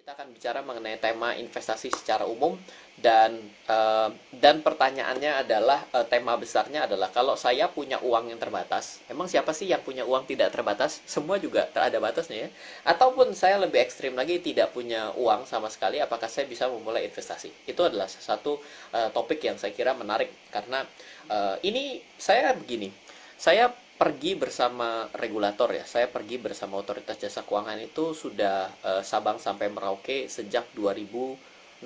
Kita akan bicara mengenai tema investasi secara umum dan pertanyaannya adalah tema besarnya adalah kalau saya punya uang yang terbatas, emang siapa sih yang punya uang tidak terbatas? Semua juga ada batasnya ya. Ataupun saya lebih ekstrim lagi tidak punya uang sama sekali, apakah saya bisa memulai investasi? Itu adalah satu topik yang saya kira menarik karena ini saya begini. Saya pergi bersama regulator ya. Saya pergi bersama Otoritas Jasa Keuangan itu sudah Sabang sampai Merauke sejak 2016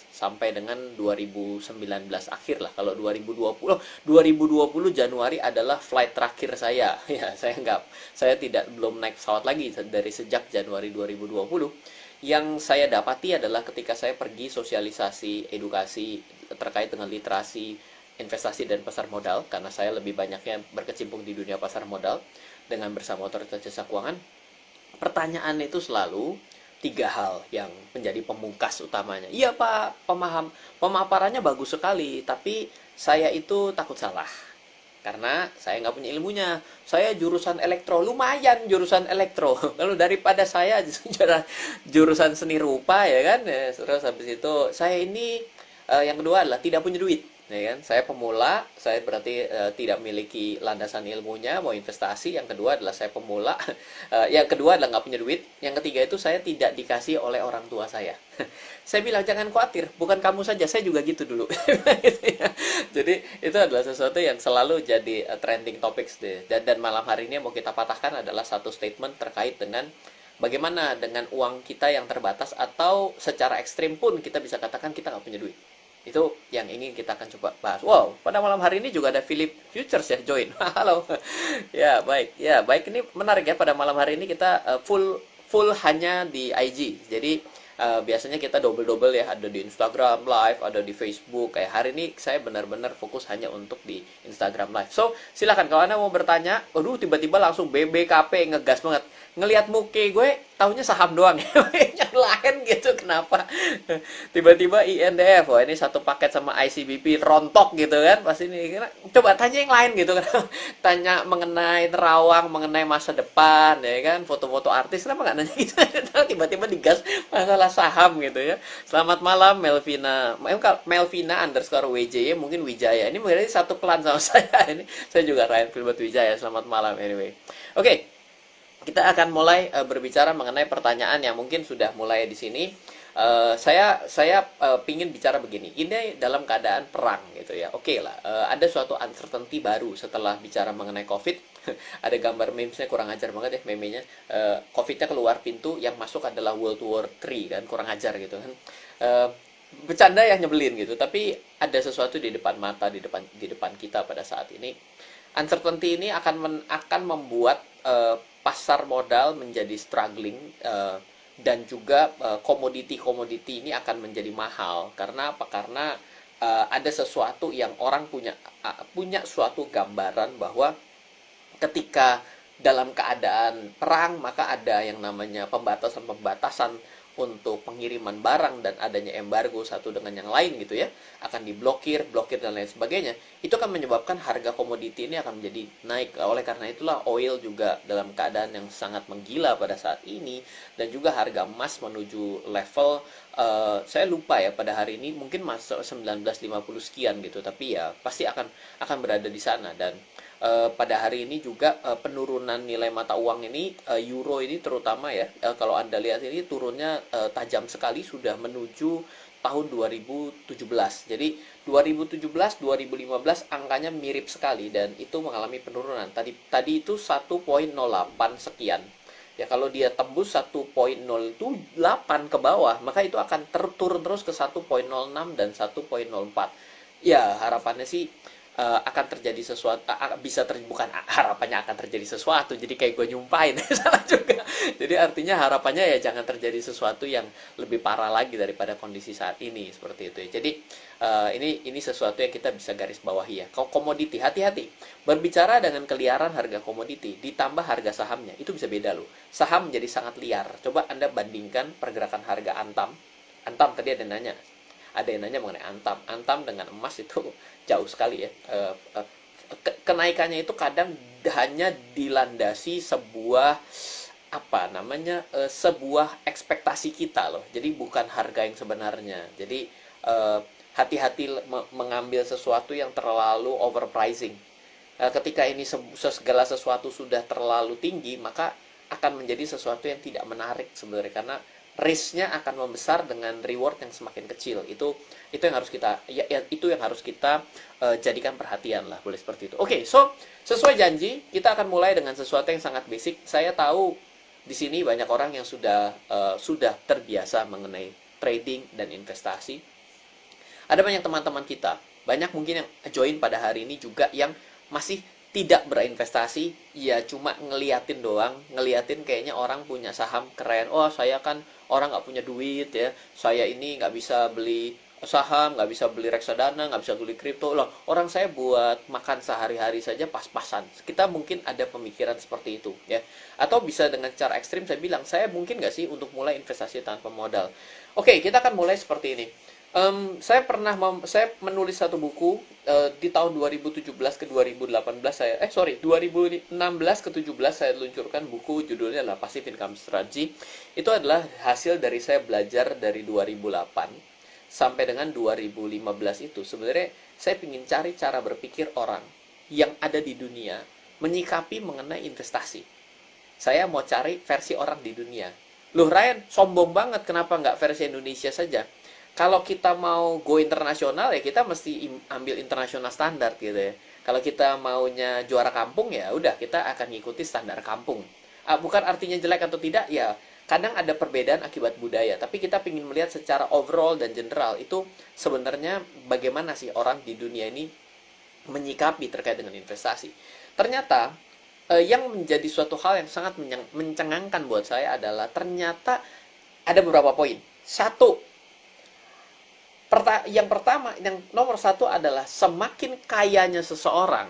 sampai dengan 2019 akhir lah. Kalau 2020 Januari adalah flight terakhir saya. Ya, saya belum naik pesawat lagi dari sejak Januari 2020. Yang saya dapati adalah ketika saya pergi sosialisasi edukasi terkait dengan literasi investasi dan pasar modal, karena saya lebih banyaknya berkecimpung di dunia pasar modal dengan bersama Otoritas Jasa Keuangan. Pertanyaan itu selalu tiga hal yang menjadi pemungkas utamanya. Iya Pak, pemaparannya bagus sekali, tapi saya itu takut salah karena saya nggak punya ilmunya. Saya jurusan elektro, lumayan jurusan elektro. Kalau daripada saya jurusan seni rupa ya kan, ya, terus habis itu saya ini yang kedua adalah tidak punya duit, ya kan? Saya pemula, saya berarti tidak memiliki landasan ilmunya, mau investasi. Yang kedua adalah saya pemula, yang kedua adalah nggak punya duit. Yang ketiga itu saya tidak dikasih oleh orang tua saya. Saya bilang jangan khawatir, bukan kamu saja, saya juga gitu dulu. Jadi itu adalah sesuatu yang selalu jadi trending topics deh. Dan malam hari ini yang mau kita patahkan adalah satu statement terkait dengan bagaimana dengan uang kita yang terbatas atau secara ekstrim pun kita bisa katakan kita nggak punya duit. Itu yang ingin kita akan coba bahas. Wow, pada malam hari ini juga ada Philip Futures ya join. Halo. Ya, baik. Ya, baik, ini menarik ya, pada malam hari ini kita full hanya di IG. Jadi biasanya kita double-double ya, ada di Instagram Live, ada di Facebook. Kayak hari ini saya benar-benar fokus hanya untuk di Instagram Live. So, silakan kalau Anda mau bertanya. Aduh, tiba-tiba langsung BBKP ngegas banget. Ngelihat muke gue, taunya saham doang. Yang lain gitu, kenapa? Tiba-tiba INDF, wah ini satu paket sama ICBP rontok gitu kan. Pasti ini coba tanya yang lain gitu kan. Tanya mengenai terawang, mengenai masa depan ya kan, foto-foto artis, kenapa nggak nanya gitu? Tiba-tiba digas masalah saham gitu ya. Selamat malam Melvina. Melvina underscore WJY, mungkin Wijaya. Ini mungkin satu klan sama saya. Ini saya juga Ryan Filbert Wijaya. Selamat malam anyway. Oke, kita akan mulai berbicara mengenai pertanyaan yang mungkin sudah mulai di sini. Saya pingin bicara begini. Ini dalam keadaan perang gitu ya. Oke lah, ada suatu uncertainty baru setelah bicara mengenai COVID. Ada gambar memesnya kurang ajar banget ya memenya. COVID-nya keluar pintu, yang masuk adalah World War 3 kan, kurang ajar gitu kan. Bercanda yang nyebelin gitu, tapi ada sesuatu di depan mata, di depan kita pada saat ini. Uncertainty ini akan membuat pasar modal menjadi struggling, dan juga komoditi-komoditi ini akan menjadi mahal. Karena apa? Karena ada sesuatu yang orang punya suatu gambaran bahwa ketika dalam keadaan perang maka ada yang namanya pembatasan-pembatasan untuk pengiriman barang, dan adanya embargo satu dengan yang lain gitu ya, akan blokir dan lain sebagainya. Itu akan menyebabkan harga komoditi ini akan menjadi naik. Oleh karena itulah oil juga dalam keadaan yang sangat menggila pada saat ini, dan juga harga emas menuju level saya lupa ya pada hari ini, mungkin masuk 1950 sekian gitu, tapi ya pasti akan berada di sana. Dan pada hari ini juga penurunan nilai mata uang ini, euro ini terutama ya, kalau Anda lihat ini turunnya tajam sekali, sudah menuju tahun 2017. Jadi 2017, 2015 angkanya mirip sekali dan itu mengalami penurunan. Tadi itu 1,08 sekian. Ya kalau dia tembus 1,08 ke bawah, maka itu akan turun terus ke 1,06 dan 1,04. Ya, harapannya sih akan terjadi sesuatu, bukan harapannya akan terjadi sesuatu, jadi kayak gue nyumpain. Salah juga. Jadi artinya harapannya ya jangan terjadi sesuatu yang lebih parah lagi daripada kondisi saat ini, seperti itu ya. Jadi ini sesuatu yang kita bisa garis bawahi ya. Kalau komoditi, hati-hati berbicara dengan keliaran harga komoditi ditambah harga sahamnya, itu bisa beda loh. Saham jadi sangat liar. Coba Anda bandingkan pergerakan harga Antam tadi ada yang nanya mengenai Antam dengan emas itu jauh sekali ya. Kenaikannya itu kadang hanya dilandasi sebuah apa namanya, sebuah ekspektasi kita loh. Jadi bukan harga yang sebenarnya. Jadi hati-hati mengambil sesuatu yang terlalu overpricing. Ketika ini segala sesuatu sudah terlalu tinggi, maka akan menjadi sesuatu yang tidak menarik sebenarnya, karena risk-nya akan membesar dengan reward yang semakin kecil. Itu yang harus kita itu yang harus kita jadikan perhatian lah, boleh seperti itu. Oke, so sesuai janji kita akan mulai dengan sesuatu yang sangat basic. Saya tahu di sini banyak orang yang sudah terbiasa mengenai trading dan investasi. Ada banyak teman-teman kita, banyak mungkin yang join pada hari ini juga yang masih tidak berinvestasi, ya cuma ngeliatin doang, ngeliatin kayaknya orang punya saham keren, oh saya kan orang nggak punya duit ya, saya ini nggak bisa beli saham, nggak bisa beli reksadana, nggak bisa beli kripto loh, orang saya buat makan sehari-hari saja pas-pasan. Kita mungkin ada pemikiran seperti itu ya, atau bisa dengan cara ekstrim saya bilang, saya mungkin nggak sih untuk mulai investasi tanpa modal. Oke, kita akan mulai seperti ini. Saya menulis satu buku di tahun 2017 ke 2018 2016 ke 17 saya luncurkan buku, judulnya adalah Passive Income Strategy. Itu adalah hasil dari saya belajar dari 2008 sampai dengan 2015 itu. Sebenarnya saya ingin cari cara berpikir orang yang ada di dunia menyikapi mengenai investasi. Saya mau cari versi orang di dunia. Loh Ryan, sombong banget, kenapa nggak versi Indonesia saja? Kalau kita mau go internasional ya kita mesti ambil internasional standar gitu ya. Kalau kita maunya juara kampung ya udah kita akan ngikuti standar kampung. Bukan artinya jelek atau tidak ya. Kadang ada perbedaan akibat budaya, tapi kita ingin melihat secara overall dan general itu sebenarnya bagaimana sih orang di dunia ini menyikapi terkait dengan investasi. Ternyata yang menjadi suatu hal yang sangat mencengangkan buat saya adalah ternyata ada beberapa poin. Satu, yang pertama, yang nomor satu adalah semakin kayanya seseorang,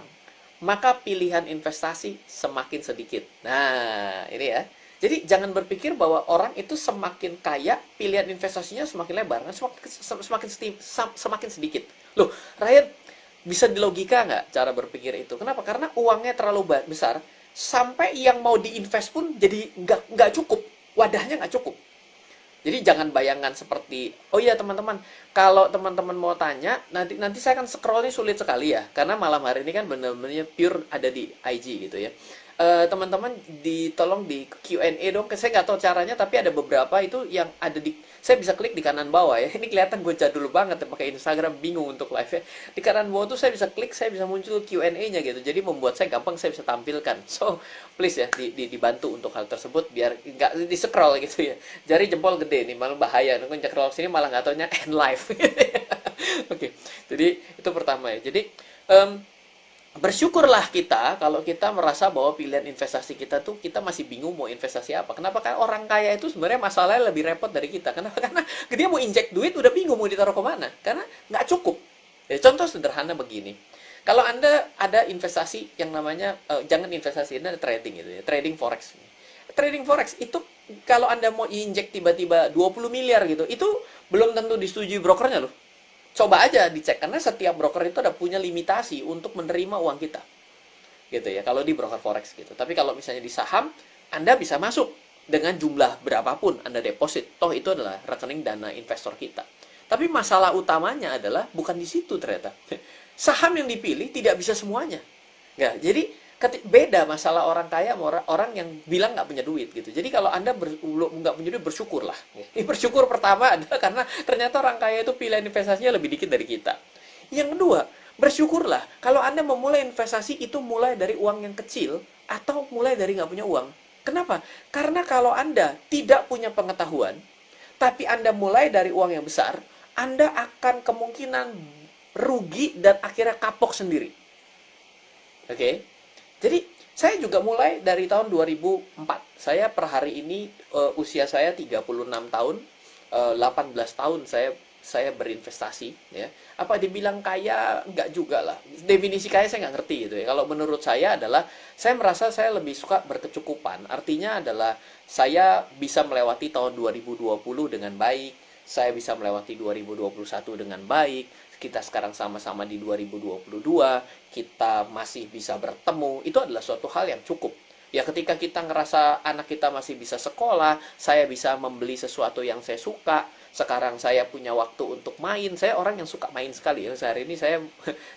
maka pilihan investasi semakin sedikit. Nah, ini ya. Jadi jangan berpikir bahwa orang itu semakin kaya, pilihan investasinya semakin lebar, semakin sedikit. Loh, Ryan, bisa dilogika nggak cara berpikir itu? Kenapa? Karena uangnya terlalu besar, sampai yang mau diinvest pun jadi nggak cukup, wadahnya nggak cukup. Jadi jangan bayangkan seperti, oh iya teman-teman, kalau teman-teman mau tanya, nanti saya akan scrollnya sulit sekali ya, karena malam hari ini kan benar-benar pure ada di IG gitu ya. Teman-teman tolong di Q&A dong, saya nggak tahu caranya, tapi ada beberapa itu yang ada saya bisa klik di kanan bawah ya. Ini kelihatan gue jadul banget ya, pakai Instagram, bingung untuk live ya. Di kanan bawah tuh saya bisa klik, saya bisa muncul Q&A-nya gitu. Jadi membuat saya gampang, saya bisa tampilkan. So, please ya, dibantu untuk hal tersebut, biar nggak di-scroll gitu ya. Jari jempol gede nih, malah bahaya. Nunggu scroll sini malah nggak taunya end live. Oke, jadi itu pertama ya. Jadi, bersyukurlah kita kalau kita merasa bahwa pilihan investasi kita tuh kita masih bingung mau investasi apa. Kenapa? Kan orang kaya itu sebenarnya masalahnya lebih repot dari kita. Kenapa? Karena dia mau injek duit udah bingung mau ditaruh kemana. Karena nggak cukup. Ya, contoh sederhana begini. Kalau Anda ada investasi yang namanya, jangan investasi, ini ada trading gitu ya. Trading forex. Trading forex itu kalau Anda mau injek tiba-tiba 20 miliar gitu, itu belum tentu disetujui brokernya loh. Coba aja dicek, karena setiap broker itu ada punya limitasi untuk menerima uang kita. Gitu ya, kalau di broker forex gitu. Tapi kalau misalnya di saham, Anda bisa masuk dengan jumlah berapapun Anda deposit. Toh itu adalah rekening dana investor kita. Tapi masalah utamanya adalah bukan di situ ternyata. Saham yang dipilih tidak bisa semuanya. Ya, jadi beda masalah orang kaya sama orang yang bilang nggak punya duit gitu. Jadi kalau Anda nggak punya duit, bersyukurlah. Bersyukur pertama adalah karena ternyata orang kaya itu pilihan investasinya lebih dikit dari kita. Yang kedua, bersyukurlah kalau Anda memulai investasi itu mulai dari uang yang kecil atau mulai dari nggak punya uang. Kenapa? Karena kalau Anda tidak punya pengetahuan, tapi Anda mulai dari uang yang besar, Anda akan kemungkinan rugi dan akhirnya kapok sendiri. Oke? Jadi, saya juga mulai dari tahun 2004. Saya per hari ini, usia saya 36 tahun, 18 tahun saya berinvestasi. Ya. Apa dibilang kaya? Enggak juga lah. Definisi kaya saya nggak ngerti gitu ya. Kalau menurut saya adalah, saya merasa saya lebih suka berkecukupan. Artinya adalah, saya bisa melewati tahun 2020 dengan baik. Saya bisa melewati 2021 dengan baik. Kita sekarang sama-sama di 2022, kita masih bisa bertemu, itu adalah suatu hal yang cukup. Ya ketika kita ngerasa anak kita masih bisa sekolah, saya bisa membeli sesuatu yang saya suka, sekarang saya punya waktu untuk main. Saya orang yang suka main sekali ya. Sehari ini saya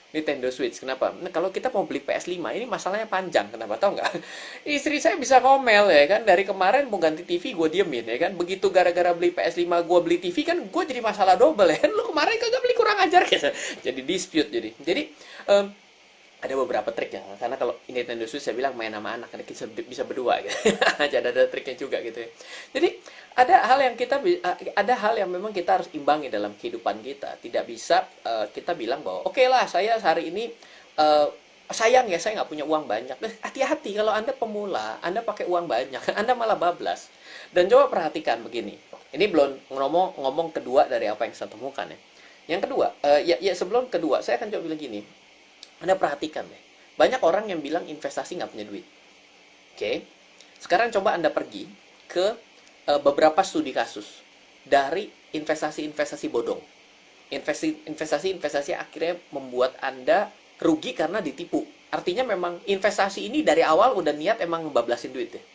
Nintendo Switch. Kenapa? Nah, kalau kita mau beli PS5, ini masalahnya panjang. Kenapa? Tahu nggak? Istri saya bisa ngomel ya kan. Dari kemarin mau ganti TV, gue diemin ya kan. Begitu gara-gara beli PS5, gue beli TV kan, gue jadi masalah double ya kan. Lu kemarin kagak beli, kurang ajar gitu. Jadi dispute jadi em, ada beberapa trik ya, karena kalau ini Nintendo Switch saya bilang main sama anak, kita bisa berdua gitu. Jadi ada triknya juga gitu ya. Jadi ada hal yang memang kita harus imbangi dalam kehidupan kita. Tidak bisa kita bilang bahwa oke lah, saya hari ini eh, sayang ya saya nggak punya uang banyak. Hati-hati kalau Anda pemula, Anda pakai uang banyak, Anda malah bablas. Dan coba perhatikan begini. Ini belum ngomong kedua dari apa yang saya temukan ya. Yang kedua, sebelum kedua, saya akan coba bilang gini. Anda perhatikan deh, banyak orang yang bilang investasi nggak punya duit. Oke, sekarang coba Anda pergi ke beberapa studi kasus dari investasi-investasi bodong. Investasi-investasi akhirnya membuat Anda rugi karena ditipu. Artinya memang investasi ini dari awal udah niat emang ngebablasin duit deh.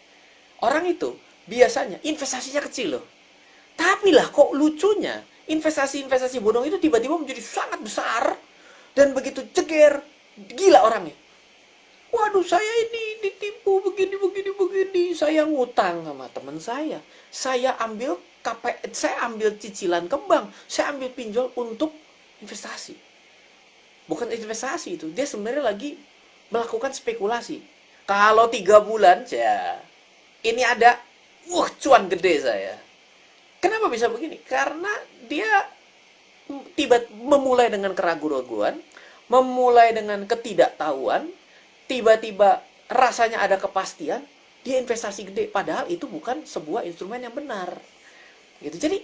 Orang itu biasanya investasinya kecil loh. Tapi lah kok lucunya, investasi-investasi bodong itu tiba-tiba menjadi sangat besar dan begitu ceger, gila orangnya. Waduh, saya ini ditipu begini. Saya ngutang sama teman saya. Saya ambil cicilan ke bank. Saya ambil pinjol untuk investasi. Bukan investasi itu. Dia sebenarnya lagi melakukan spekulasi. Kalau 3 bulan, ya ini ada, cuan gede saya. Kenapa bisa begini? Karena dia memulai dengan keraguan-raguan, memulai dengan ketidaktahuan, tiba-tiba rasanya ada kepastian, dia investasi gede, padahal itu bukan sebuah instrumen yang benar. Gitu. Jadi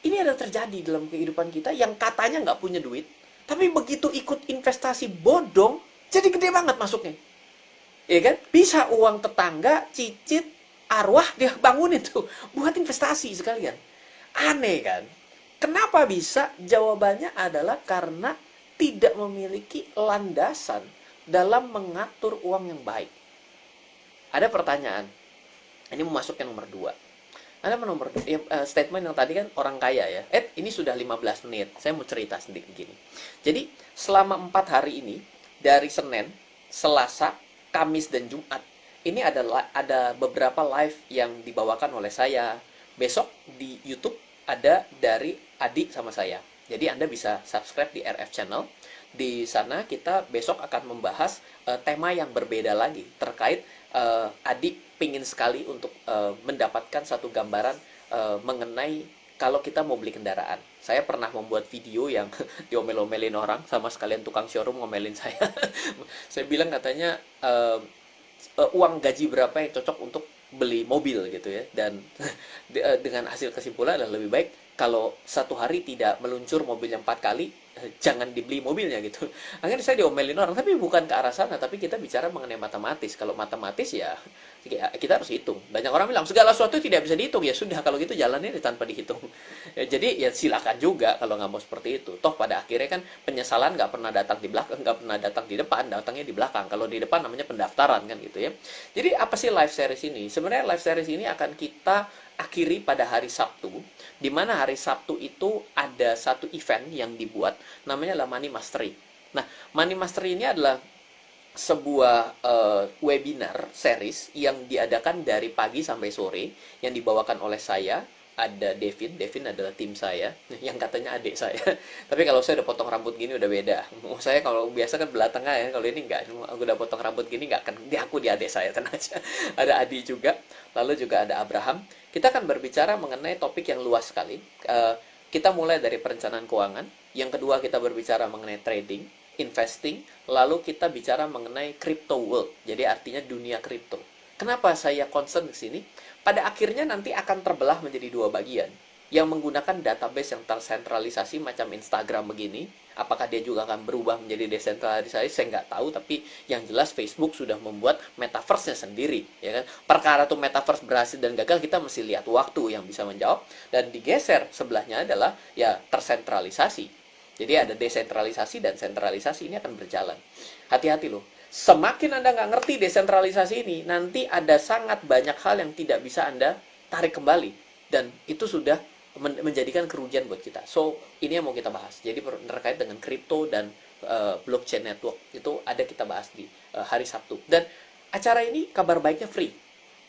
ini ada terjadi dalam kehidupan kita yang katanya nggak punya duit, tapi begitu ikut investasi bodong, jadi gede banget masuknya. Ya kan? Bisa uang tetangga, cicit, arwah dia bangunin tuh buat investasi sekalian. Aneh kan? Kenapa bisa? Jawabannya adalah karena tidak memiliki landasan dalam mengatur uang yang baik. Ada pertanyaan. Ini mau masuk yang nomor 2. Ada nomor 2. Statement yang tadi kan orang kaya ya. Ini sudah 15 menit. Saya mau cerita sedikit begini. Jadi, selama 4 hari ini, dari Senin, Selasa, Kamis, dan Jumat, ini ada beberapa live yang dibawakan oleh saya. Besok di YouTube ada dari Adi sama saya. Jadi Anda bisa subscribe di RF Channel. Di sana kita besok akan membahas tema yang berbeda lagi terkait Adi pingin sekali untuk mendapatkan satu gambaran mengenai kalau kita mau beli kendaraan. Saya pernah membuat video yang diomel-omelin orang, sama sekalian tukang showroom ngomelin saya. Saya bilang katanya uang gaji berapa yang cocok untuk beli mobil gitu ya, dan dengan hasil kesimpulan adalah lebih baik kalau satu hari tidak meluncur mobilnya 4 kali, jangan dibeli mobilnya gitu. Akhirnya saya diomelin orang, tapi bukan ke arah sana, tapi kita bicara mengenai matematis. Kalau matematis ya kita harus hitung. Banyak orang bilang segala sesuatu tidak bisa dihitung, ya sudah kalau gitu jalannya tanpa dihitung. Jadi ya silakan juga kalau nggak mau seperti itu. Toh pada akhirnya kan penyesalan nggak pernah datang di belakang, nggak pernah datang di depan, datangnya di belakang. Kalau di depan namanya pendaftaran kan gitu ya. Jadi apa sih live series ini? Sebenarnya live series ini akan kita akhiri pada hari Sabtu, di mana hari Sabtu itu ada satu event yang dibuat, namanya adalah Money Mastery. Nah, Money Mastery ini adalah sebuah webinar series yang diadakan dari pagi sampai sore, yang dibawakan oleh saya, ada Devin adalah tim saya, yang katanya adik saya. Tapi kalau saya udah potong rambut gini udah beda. Saya kalau biasa kan belah tengah ya, kalau ini enggak. Aku udah potong rambut gini enggak kan, aku di adik saya, tenang aja. Ada Adi juga, lalu juga ada Abraham. Kita akan berbicara mengenai topik yang luas sekali. Kita mulai dari perencanaan keuangan. Yang kedua kita berbicara mengenai trading, investing, lalu kita bicara mengenai crypto world. Jadi artinya dunia kripto. Kenapa saya concern di sini? Pada akhirnya nanti akan terbelah menjadi 2 bagian. Yang menggunakan database yang tersentralisasi macam Instagram begini. Apakah dia juga akan berubah menjadi desentralisasi? Saya nggak tahu, tapi yang jelas Facebook sudah membuat metaverse-nya sendiri. Ya kan? Perkara tuh metaverse berhasil dan gagal, kita mesti lihat waktu yang bisa menjawab. Dan digeser sebelahnya adalah ya tersentralisasi. Jadi ada desentralisasi dan sentralisasi, ini akan berjalan. Hati-hati loh. Semakin Anda nggak ngerti desentralisasi ini, nanti ada sangat banyak hal yang tidak bisa Anda tarik kembali. Dan itu sudah menjadikan kerugian buat kita. So, ini yang mau kita bahas. Jadi terkait dengan kripto dan blockchain network. Itu ada kita bahas di hari Sabtu. Dan acara ini kabar baiknya free.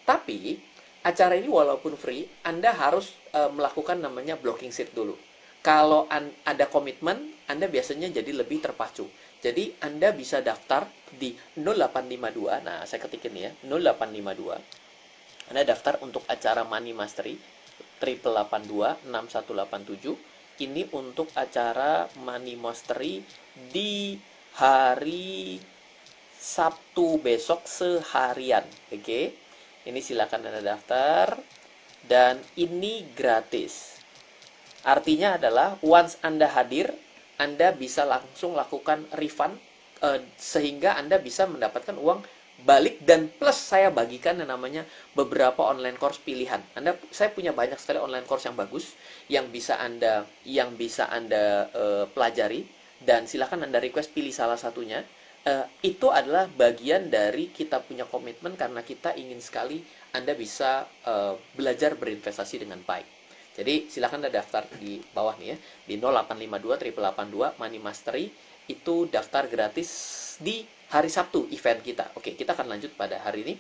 Tapi, acara ini walaupun free, Anda harus melakukan namanya blocking seat dulu. Kalau ada komitmen, Anda biasanya jadi lebih terpacu. Jadi Anda bisa daftar di 0852. Nah, saya ketikin ya, 0852. Anda daftar untuk acara Money Mastery 882 6187. Ini untuk acara Money Mastery di hari Sabtu besok seharian. Oke. Ini silakan Anda daftar dan ini gratis. Artinya adalah once Anda hadir, Anda bisa langsung lakukan refund sehingga Anda bisa mendapatkan uang balik, dan plus saya bagikan yang namanya beberapa online course pilihan. Saya punya banyak sekali online course yang bagus yang bisa Anda pelajari, dan silakan Anda request pilih salah satunya. Itu adalah bagian dari kita punya komitmen karena kita ingin sekali Anda bisa belajar berinvestasi dengan baik. Jadi silakan Anda daftar di bawah nih ya, di 0852 882 Money Mastery. Itu daftar gratis di hari Sabtu event kita. Oke, kita akan lanjut pada hari ini.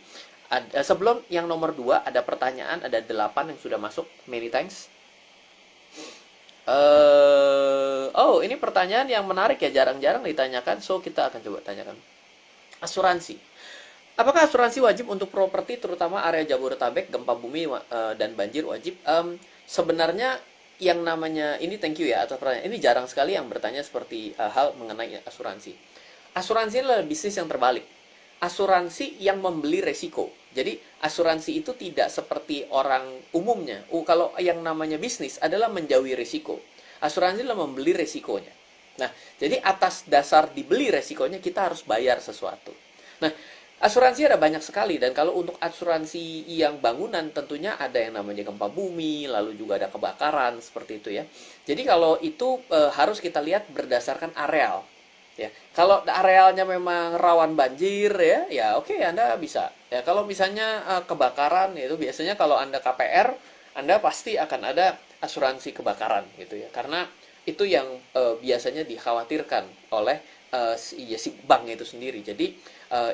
Sebelum yang nomor 2, ada pertanyaan, ada 8 yang sudah masuk. Many thanks. Ini pertanyaan yang menarik ya, jarang-jarang ditanyakan. So, kita akan coba tanyakan. Asuransi. Apakah asuransi wajib untuk properti, terutama area Jabodetabek, gempa bumi dan banjir wajib? Sebenarnya yang namanya, ini thank you ya atas pertanyaan. Ini jarang sekali yang bertanya seperti hal mengenai asuransi. Asuransi adalah bisnis yang terbalik. Asuransi yang membeli resiko. Jadi asuransi itu tidak seperti orang umumnya. Kalau yang namanya bisnis adalah menjauhi resiko. Asuransi adalah membeli resikonya. Nah, jadi atas dasar dibeli resikonya kita harus bayar sesuatu. Nah, asuransi ada banyak sekali, dan kalau untuk asuransi yang bangunan tentunya ada yang namanya gempa bumi, lalu juga ada kebakaran seperti itu ya. Jadi kalau itu harus kita lihat berdasarkan areal. Ya, kalau arealnya memang rawan banjir ya oke, Anda bisa. Ya, kalau misalnya kebakaran, itu biasanya kalau Anda KPR, Anda pasti akan ada asuransi kebakaran gitu ya. Karena itu yang biasanya dikhawatirkan oleh si bank itu sendiri. Jadi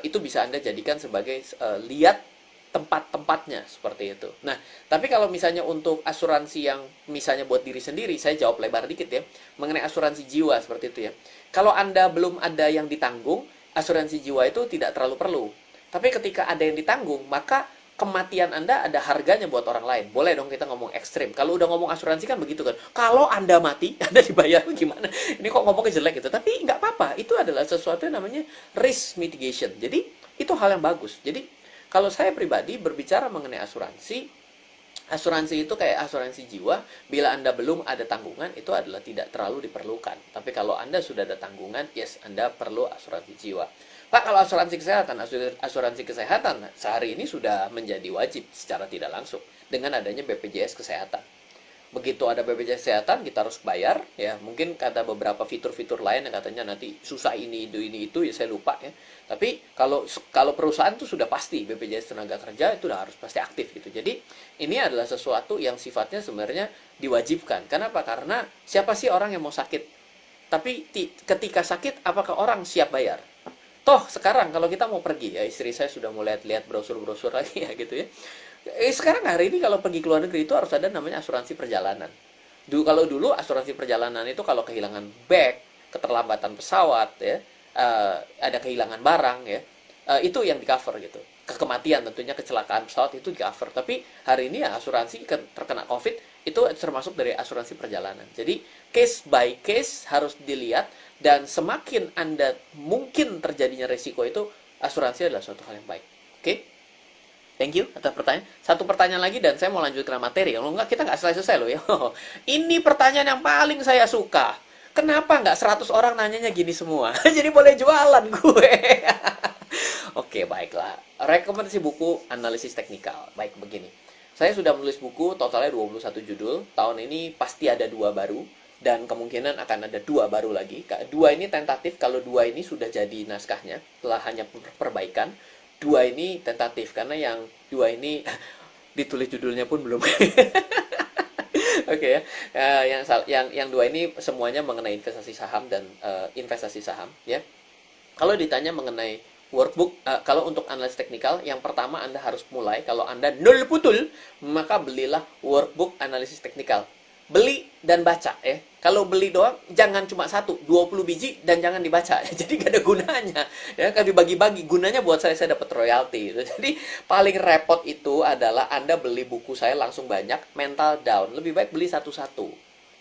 itu bisa Anda jadikan sebagai lihat tempat-tempatnya seperti itu. Nah, tapi kalau misalnya untuk asuransi yang misalnya buat diri sendiri, saya jawab lebar dikit ya, mengenai asuransi jiwa seperti itu ya. Kalau Anda belum ada yang ditanggung, asuransi jiwa itu tidak terlalu perlu. Tapi ketika ada yang ditanggung, maka kematian Anda ada harganya buat orang lain. Boleh dong kita ngomong ekstrim. Kalau udah ngomong asuransi kan begitu kan. Kalau Anda mati, Anda dibayar gimana? Ini kok ngomongnya jelek gitu. Tapi nggak apa-apa. Itu adalah sesuatu yang namanya risk mitigation. Jadi itu hal yang bagus. Jadi kalau saya pribadi berbicara mengenai asuransi, asuransi itu kayak asuransi jiwa. Bila Anda belum ada tanggungan, itu adalah tidak terlalu diperlukan. Tapi kalau Anda sudah ada tanggungan, yes, Anda perlu asuransi jiwa. Pak, kalau asuransi kesehatan sehari ini sudah menjadi wajib secara tidak langsung dengan adanya BPJS Kesehatan. Begitu ada BPJS Kesehatan, kita harus bayar ya. Mungkin kata beberapa fitur-fitur lain yang katanya nanti susah ini itu ya, saya lupa ya. Tapi kalau perusahaan itu sudah pasti BPJS Tenaga Kerja itu udah harus pasti aktif gitu. Jadi ini adalah sesuatu yang sifatnya sebenarnya diwajibkan. Kenapa? Karena siapa sih orang yang mau sakit? Tapi ketika sakit, apakah orang siap bayar? Toh sekarang kalau kita mau pergi ya, istri saya sudah mulai lihat brosur-brosur lagi ya gitu ya. Sekarang hari ini kalau pergi ke luar negeri itu harus ada namanya asuransi perjalanan. Kalau dulu asuransi perjalanan itu kalau kehilangan bag, keterlambatan pesawat ya, ada kehilangan barang ya, itu yang di cover gitu. Kematian tentunya, kecelakaan pesawat itu di cover. Tapi hari ini ya asuransi terkena COVID itu termasuk dari asuransi perjalanan. Jadi case by case harus dilihat, dan semakin Anda mungkin terjadinya resiko itu, asuransi adalah suatu hal yang baik. Oke? Thank you atas pertanyaan. Satu pertanyaan lagi dan saya mau lanjut ke materi. Kalau enggak, kita nggak selesai-selesai loh ya. Ini pertanyaan yang paling saya suka. Kenapa nggak 100 orang nanyanya gini semua? Jadi boleh jualan gue. Oke, baiklah. Rekomendasi buku analisis teknikal. Baik, begini. Saya sudah menulis buku, totalnya 21 judul. Tahun ini pasti ada 2 baru. dan kemungkinan akan ada 2 baru lagi. 2 ini tentatif, kalau 2 ini sudah jadi naskahnya, telah hanya perbaikan. 2 ini tentatif, karena yang 2 ini ditulis judulnya pun belum. Oke ya. Yang 2 ini semuanya mengenai investasi saham dan investasi saham ya. Kalau ditanya mengenai workbook, kalau untuk analis teknikal, yang pertama Anda harus mulai, kalau Anda nol putul, maka belilah workbook analisis teknikal. Beli dan baca ya. Kalau beli doang, jangan cuma 20 biji dan jangan dibaca. Jadi gak ada gunanya. Ya, kalau dibagi-bagi, gunanya buat saya dapat royalti. Jadi paling repot itu adalah Anda beli buku saya langsung banyak, mental down. Lebih baik beli satu-satu.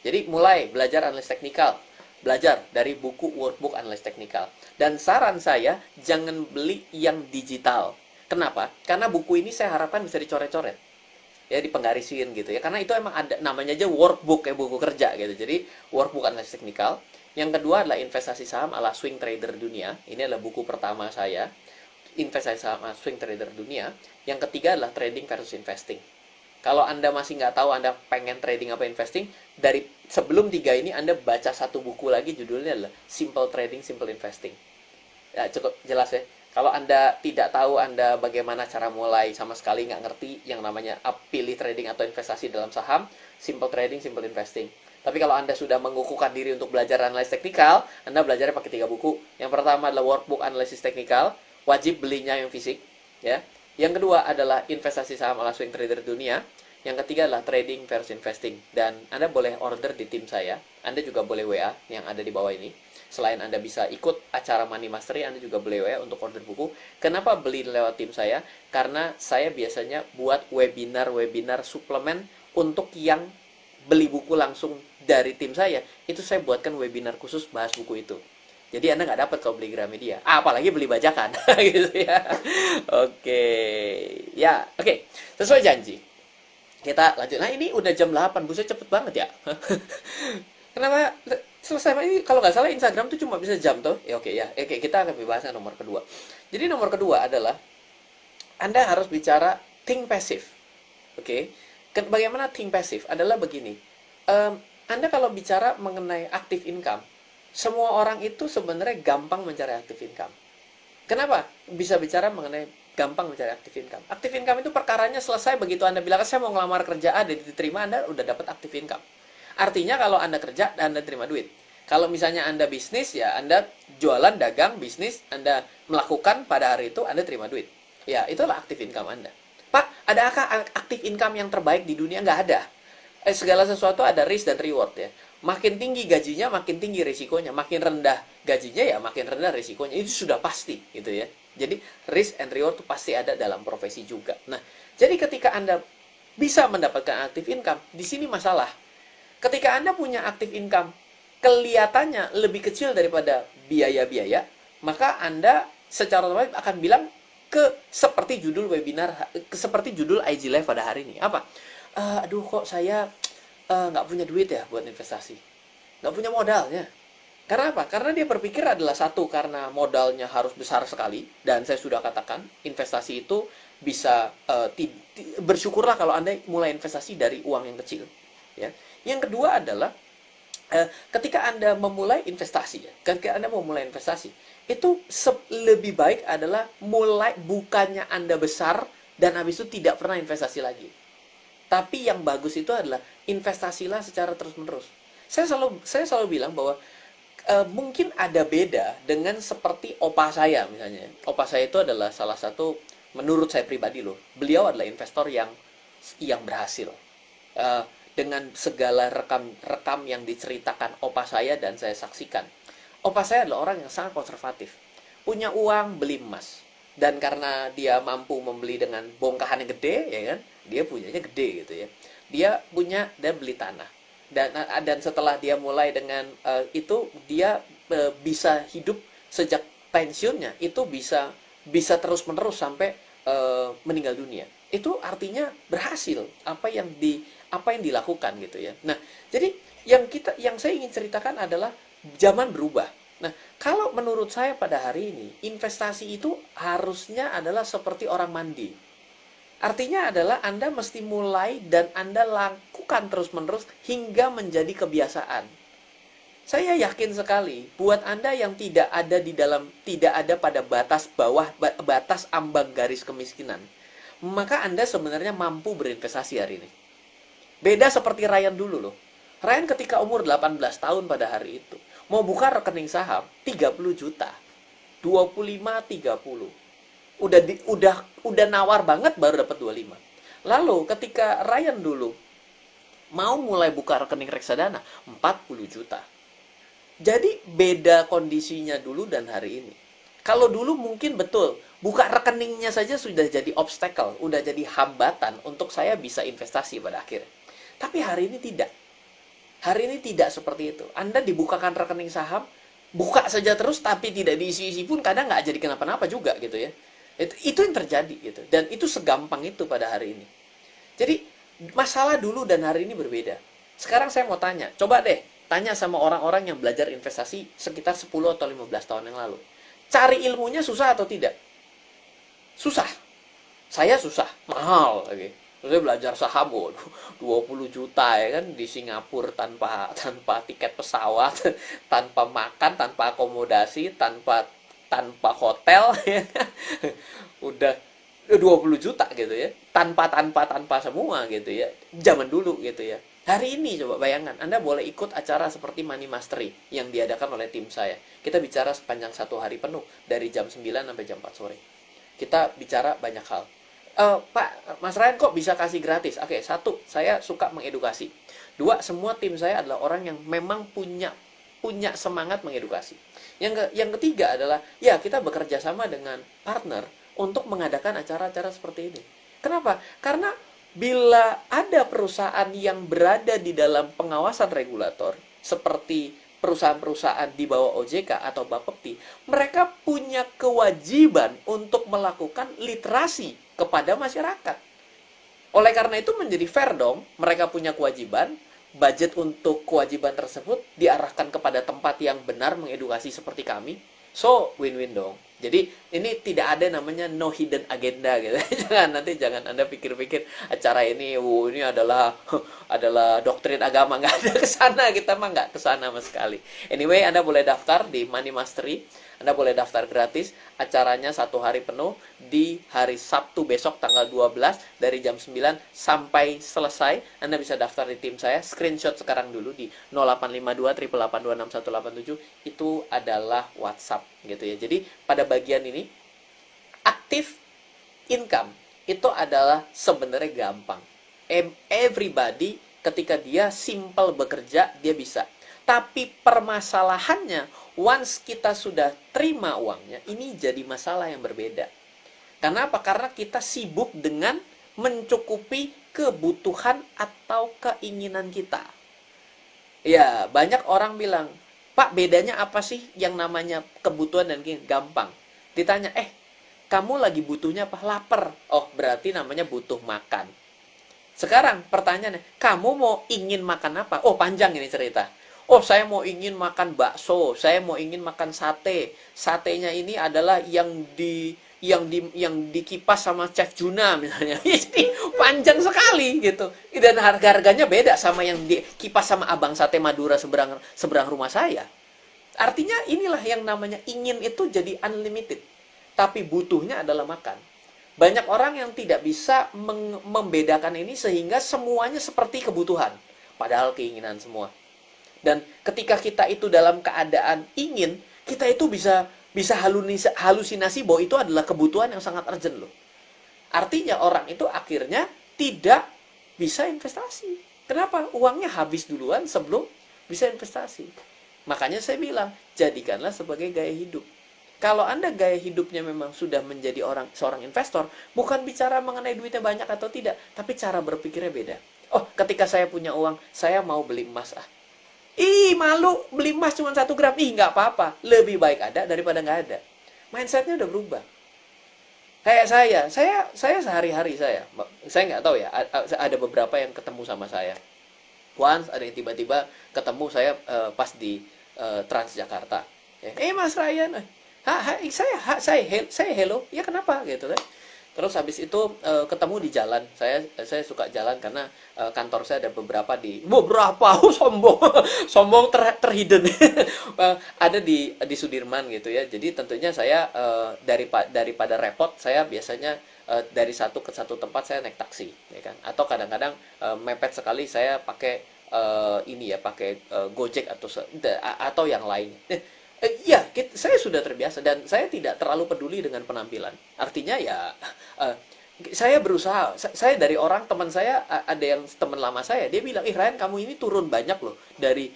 Jadi mulai belajar analis teknikal. Belajar dari buku workbook analis teknikal. Dan saran saya, jangan beli yang digital. Kenapa? Karena buku ini saya harapkan bisa dicoret-coret. Ya, dipenggarisin gitu ya, karena itu emang ada namanya aja workbook, kayak buku kerja gitu. Jadi workbook analisis teknikal. Yang kedua adalah investasi saham ala swing trader dunia. Ini adalah buku pertama saya, investasi saham ala swing trader dunia. Yang ketiga adalah trading versus investing. Kalau Anda masih nggak tahu Anda pengen trading apa investing, dari sebelum 3 ini Anda baca satu buku lagi, judulnya adalah Simple Trading, Simple Investing. Ya, cukup jelas ya. Kalau Anda tidak tahu Anda bagaimana cara mulai, sama sekali nggak ngerti yang namanya pilih trading atau investasi dalam saham, simple trading, simple investing. Tapi kalau Anda sudah mengukuhkan diri untuk belajar analisis teknikal, Anda belajarnya pakai 3 buku. Yang pertama adalah workbook analisis teknikal, wajib belinya yang fisik. Ya. Yang kedua adalah investasi saham ala swing trader dunia. Yang ketiga adalah trading versus investing. Dan Anda boleh order di tim saya. Anda juga boleh WA yang ada di bawah ini. Selain Anda bisa ikut acara Money Mastery, Anda juga boleh WA untuk order buku. Kenapa beli lewat tim saya? Karena saya biasanya buat webinar suplemen untuk yang beli buku langsung dari tim saya. Itu saya buatkan webinar khusus bahas buku itu. Jadi Anda nggak dapat kalau beli Gramedia. Apalagi beli bajakan. Gitu ya. Oke. Ya, oke. Sesuai janji. Kita lanjut. Nah, ini udah jam 8. Buset, cepet banget ya. Kenapa selesai? Ini kalau nggak salah Instagram tuh cuma bisa jam tuh. Ya oke ya. Oke, kita akan bahas nomor kedua. Jadi nomor kedua adalah Anda harus bicara think passive. Oke. Bagaimana think passive? Adalah begini. Anda kalau bicara mengenai active income, semua orang itu sebenarnya gampang mencari active income. Kenapa bisa bicara mengenai gampang mencari active income? Active income itu perkaranya selesai begitu Anda bilang, saya mau ngelamar kerja A, diterima, Anda udah dapat active income. Artinya kalau Anda kerja, Anda terima duit. Kalau misalnya Anda bisnis, ya Anda jualan, dagang, bisnis, Anda melakukan pada hari itu, Anda terima duit. Ya, itulah active income Anda. Pak, adakah active income yang terbaik di dunia? Nggak ada. Segala sesuatu ada risk dan reward ya. Makin tinggi gajinya, makin tinggi risikonya. Makin rendah gajinya, ya makin rendah risikonya. Itu sudah pasti gitu ya. Jadi risk and reward itu pasti ada dalam profesi juga. Nah, jadi ketika Anda bisa mendapatkan active income, di sini masalah. Ketika Anda punya active income, kelihatannya lebih kecil daripada biaya-biaya, maka Anda secara otomatis akan bilang seperti judul webinar, seperti judul IG Live pada hari ini. Apa? Aduh, kok saya nggak punya duit ya buat investasi. Nggak punya modalnya. Karena apa? Karena dia berpikir adalah satu, karena modalnya harus besar sekali. Dan saya sudah katakan, investasi itu bisa, bersyukurlah kalau Anda mulai investasi dari uang yang kecil. Ya. Yang kedua adalah ketika Anda memulai investasi, ketika Anda mau mulai investasi, itu lebih baik adalah mulai, bukannya Anda besar dan habis itu tidak pernah investasi lagi. Tapi yang bagus itu adalah investasilah secara terus-menerus. Saya selalu bilang bahwa mungkin ada beda dengan seperti opa saya misalnya. Opa saya itu adalah salah satu, menurut saya pribadi loh, beliau adalah investor yang berhasil. Dengan segala rekam yang diceritakan opa saya dan saya saksikan. Opa saya adalah orang yang sangat konservatif. Punya uang, beli emas. Dan karena dia mampu membeli dengan bongkahan yang gede, ya kan? Dia punyanya gede gitu ya. Dia beli tanah. Dan setelah dia mulai dengan itu, dia bisa hidup sejak pensiunnya, itu bisa terus-menerus sampai meninggal dunia. Itu artinya berhasil apa yang dilakukan gitu ya. Nah, jadi yang saya ingin ceritakan adalah zaman berubah. Nah, kalau menurut saya pada hari ini, investasi itu harusnya adalah seperti orang mandi. Artinya adalah Anda mesti mulai dan Anda lakukan terus-menerus hingga menjadi kebiasaan. Saya yakin sekali, buat Anda yang tidak ada pada batas bawah, batas ambang garis kemiskinan, maka Anda sebenarnya mampu berinvestasi hari ini. Beda seperti Ryan dulu loh. Ryan ketika umur 18 tahun pada hari itu, mau buka rekening saham 30 juta. 25, 30. Udah nawar banget baru dapat 25. Lalu ketika Ryan dulu mau mulai buka rekening reksadana 40 juta. Jadi beda kondisinya dulu dan hari ini. Kalau dulu mungkin betul, buka rekeningnya saja sudah jadi obstacle, udah jadi hambatan untuk saya bisa investasi pada akhirnya. Tapi hari ini tidak. Hari ini tidak seperti itu. Anda dibukakan rekening saham, buka saja terus tapi tidak diisi-isi pun kadang nggak jadi kenapa-napa juga gitu ya. Itu yang terjadi gitu. Dan itu segampang itu pada hari ini. Jadi masalah dulu dan hari ini berbeda. Sekarang saya mau tanya, coba deh tanya sama orang-orang yang belajar investasi sekitar 10 atau 15 tahun yang lalu. Cari ilmunya susah atau tidak? Susah. Saya susah, mahal lagi. Saya belajar saham, waduh, 20 juta ya kan di Singapura tanpa tiket pesawat, tanpa makan, tanpa akomodasi, tanpa hotel ya kan. Udah 20 juta gitu ya. Tanpa semua gitu ya. Zaman dulu gitu ya. Hari ini coba bayangkan, Anda boleh ikut acara seperti Money Mastery yang diadakan oleh tim saya. Kita bicara sepanjang 1 hari penuh, dari jam 9 sampai jam 4 sore. Kita bicara banyak hal. Pak, Mas Ryan kok bisa kasih gratis? Oke, 1, saya suka mengedukasi. 2, semua tim saya adalah orang yang memang punya semangat mengedukasi. Yang ketiga adalah, ya kita bekerja sama dengan partner untuk mengadakan acara-acara seperti ini. Kenapa? Karena bila ada perusahaan yang berada di dalam pengawasan regulator, seperti perusahaan-perusahaan di bawah OJK atau Bapepti, mereka punya kewajiban untuk melakukan literasi kepada masyarakat. Oleh karena itu menjadi fair dong, mereka punya kewajiban, budget untuk kewajiban tersebut diarahkan kepada tempat yang benar mengedukasi seperti kami. So, win-win dong. Jadi ini tidak ada namanya no hidden agenda gitu. Jangan Anda pikir-pikir acara ini ini adalah doktrin agama, nggak ada ke sana, kita mah nggak ke sana sama sekali. Anyway, Anda boleh daftar di Money Mastery. Anda boleh daftar gratis. Acaranya 1 hari penuh di hari Sabtu besok tanggal 12 dari jam 9 sampai selesai. Anda bisa daftar di tim saya. Screenshot sekarang dulu di 0852 882 6187. Itu adalah WhatsApp gitu ya. Jadi pada bagian ini aktif income itu adalah sebenarnya gampang. Everybody ketika dia simple bekerja dia bisa. Tapi permasalahannya, once kita sudah terima uangnya, ini jadi masalah yang berbeda. Karena apa? Karena kita sibuk dengan mencukupi kebutuhan atau keinginan kita. Ya, banyak orang bilang, Pak, bedanya apa sih yang namanya kebutuhan dan keinginan? Gampang. Ditanya, kamu lagi butuhnya apa? Lapar. Oh, berarti namanya butuh makan. Sekarang pertanyaannya, kamu mau ingin makan apa? Oh, panjang ini cerita. Oh, saya mau ingin makan bakso, saya mau ingin makan sate. Satenya ini adalah yang dikipas sama Chef Juna misalnya. Jadi panjang sekali gitu. Dan harga-harganya beda sama yang dikipas sama Abang Sate Madura seberang rumah saya. Artinya inilah yang namanya ingin itu jadi unlimited. Tapi butuhnya adalah makan. Banyak orang yang tidak bisa membedakan ini sehingga semuanya seperti kebutuhan. Padahal keinginan semua. Dan ketika kita itu dalam keadaan ingin, kita itu bisa halusinasi bahwa itu adalah kebutuhan yang sangat urgent loh. Artinya orang itu akhirnya tidak bisa investasi. Kenapa? Uangnya habis duluan sebelum bisa investasi. Makanya saya bilang, jadikanlah sebagai gaya hidup. Kalau Anda gaya hidupnya memang sudah menjadi seorang investor, bukan bicara mengenai duitnya banyak atau tidak, tapi cara berpikirnya beda. Oh, ketika saya punya uang, saya mau beli emas. Malu beli emas cuma 1 gram. Nggak apa-apa. Lebih baik ada daripada nggak ada. Mindsetnya udah berubah. Kayak saya sehari-hari saya nggak tahu ya, ada beberapa yang ketemu sama saya. Once ada yang tiba-tiba ketemu saya pas di Transjakarta. Mas Ryan, saya hello. Ya kenapa gitu kan? Terus habis itu ketemu di jalan. Saya suka jalan karena kantor saya ada beberapa sombong sombong terhidden ada di Sudirman gitu ya. Jadi tentunya saya daripada repot, saya biasanya dari satu ke satu tempat saya naik taksi, ya kan? Atau kadang-kadang mepet sekali saya pakai ini ya, pakai Gojek atau yang lain. Iya, saya sudah terbiasa dan saya tidak terlalu peduli dengan penampilan. Artinya ya, eh, saya berusaha. Saya dari orang teman saya, ada yang teman lama saya, dia bilang, Ryan, kamu ini turun banyak loh dari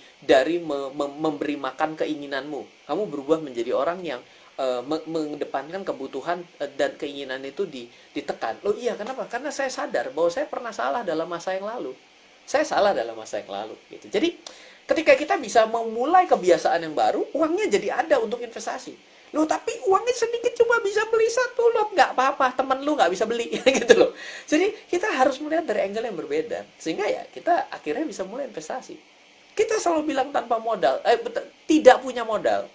memberi makan keinginanmu. Kamu berubah menjadi orang yang mengedepankan kebutuhan dan keinginan itu ditekan. Loh iya, kenapa? Karena saya sadar bahwa saya pernah salah dalam masa yang lalu. Saya salah dalam masa yang lalu gitu. Jadi ketika kita bisa memulai kebiasaan yang baru, uangnya jadi ada untuk investasi. Loh, tapi uangnya sedikit cuma bisa beli satu lot, nggak apa-apa, temen lu nggak bisa beli, gitu loh. Jadi kita harus melihat dari angle yang berbeda, sehingga ya kita akhirnya bisa mulai investasi. Kita selalu bilang tanpa modal, tidak punya modal,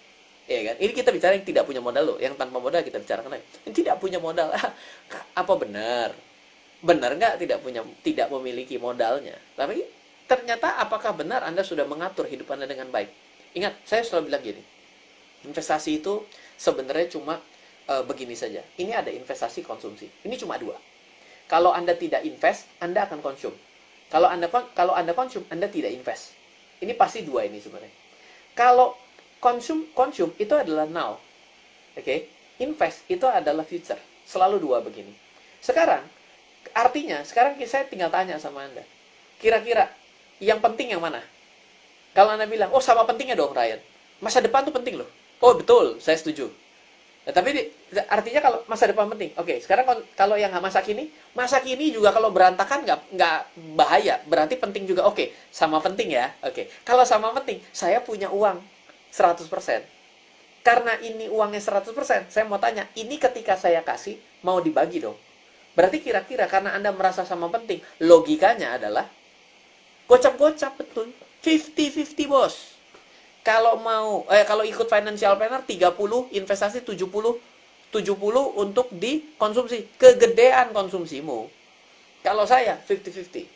ya kan? Ini kita bicara yang tidak punya modal loh, yang tanpa modal kita bicarakan lagi. Yang tidak punya modal, apa benar? Benar nggak tidak memiliki modalnya? Tapi ternyata apakah benar Anda sudah mengatur hidup Anda dengan baik? Ingat, saya selalu bilang gini, investasi itu sebenarnya cuma begini saja. Ini ada investasi konsumsi. Ini cuma dua. Kalau Anda tidak invest, Anda akan konsum. Kalau Anda konsum, Anda tidak invest. Ini pasti dua ini sebenarnya. Kalau konsum itu adalah now. Oke? Invest itu adalah future. Selalu dua begini. Sekarang sekarang saya tinggal tanya sama Anda. Kira-kira yang penting yang mana? Kalau Anda bilang, oh sama pentingnya dong Ryan. Masa depan tuh penting loh. Oh betul, saya setuju. Nah, tapi artinya kalau masa depan penting. Oke, sekarang kalau yang masa kini juga kalau berantakan nggak bahaya. Berarti penting juga. Oke, sama penting ya. Oke, kalau sama penting, saya punya uang 100%. Karena ini uangnya 100%, saya mau tanya, ini ketika saya kasih, mau dibagi dong. Berarti kira-kira karena Anda merasa sama penting, logikanya adalah gocap-gocap, betul. 50-50 bos. Kalau ikut financial planner 30 investasi, 70 untuk dikonsumsi. Kegedean konsumsimu. Kalau saya 50-50.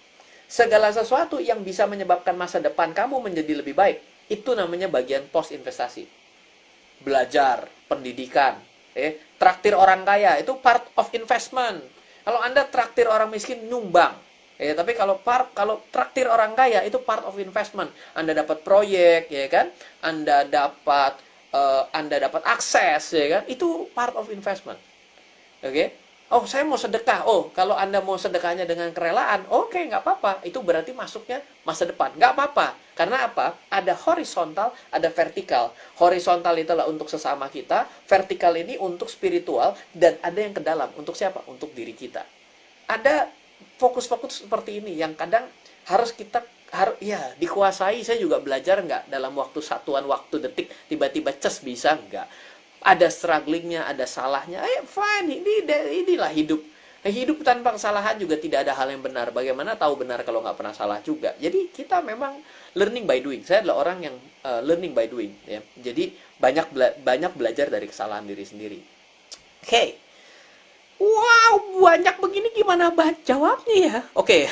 Segala sesuatu yang bisa menyebabkan masa depan kamu menjadi lebih baik, itu namanya bagian post investasi. Belajar, pendidikan, traktir orang kaya itu part of investment. Kalau Anda traktir orang miskin, nyumbang. Tapi kalau traktir orang kaya itu part of investment. Anda dapat proyek, ya kan? Anda dapat akses, ya kan? Itu part of investment. Oke? Oh, saya mau sedekah. Oh, kalau Anda mau sedekahnya dengan kerelaan, oke, nggak apa-apa. Itu berarti masuknya masa depan. Nggak apa-apa. Karena apa? Ada horizontal, ada vertikal. Horizontal itulah untuk sesama kita, vertikal ini untuk spiritual, dan ada yang ke dalam. Untuk siapa? Untuk diri kita. Ada fokus-fokus seperti ini yang kadang harus dikuasai. Saya juga belajar nggak dalam waktu satuan waktu detik tiba-tiba bisa nggak. Ada strugglingnya, ada salahnya. Fine, inilah hidup. Hidup tanpa kesalahan juga tidak ada hal yang benar. Bagaimana tahu benar kalau nggak pernah salah juga? Jadi kita memang learning by doing. Saya adalah orang yang learning by doing. Ya. Jadi banyak belajar dari kesalahan diri sendiri. Oke. Wow, banyak begini gimana jawabnya ya? Oke.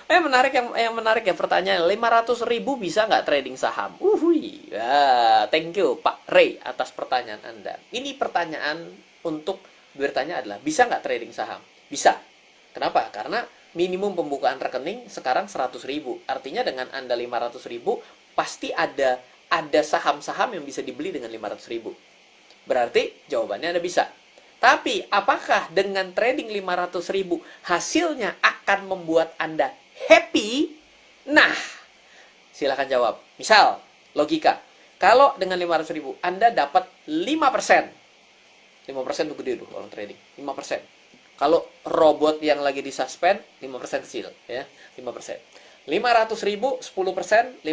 Menarik ya pertanyaan. 500.000 bisa nggak trading saham? Thank you Pak Ray atas pertanyaan Anda. Ini pertanyaan untuk bertanya adalah, bisa nggak trading saham? Bisa. Kenapa? Karena minimum pembukaan rekening sekarang 100.000. Artinya dengan Anda 500.000, pasti ada saham-saham yang bisa dibeli dengan 500.000. Berarti jawabannya Anda bisa. Tapi apakah dengan trading 500.000 hasilnya akan membuat Anda happy? Nah, silakan jawab. Misal, logika. Kalau dengan 500.000 Anda dapat 5%. 5% itu gede loh orang trading. 5%. Kalau robot yang lagi disuspend, 5% kecil. Ya, 5%. 500.000, 10%, 50.000,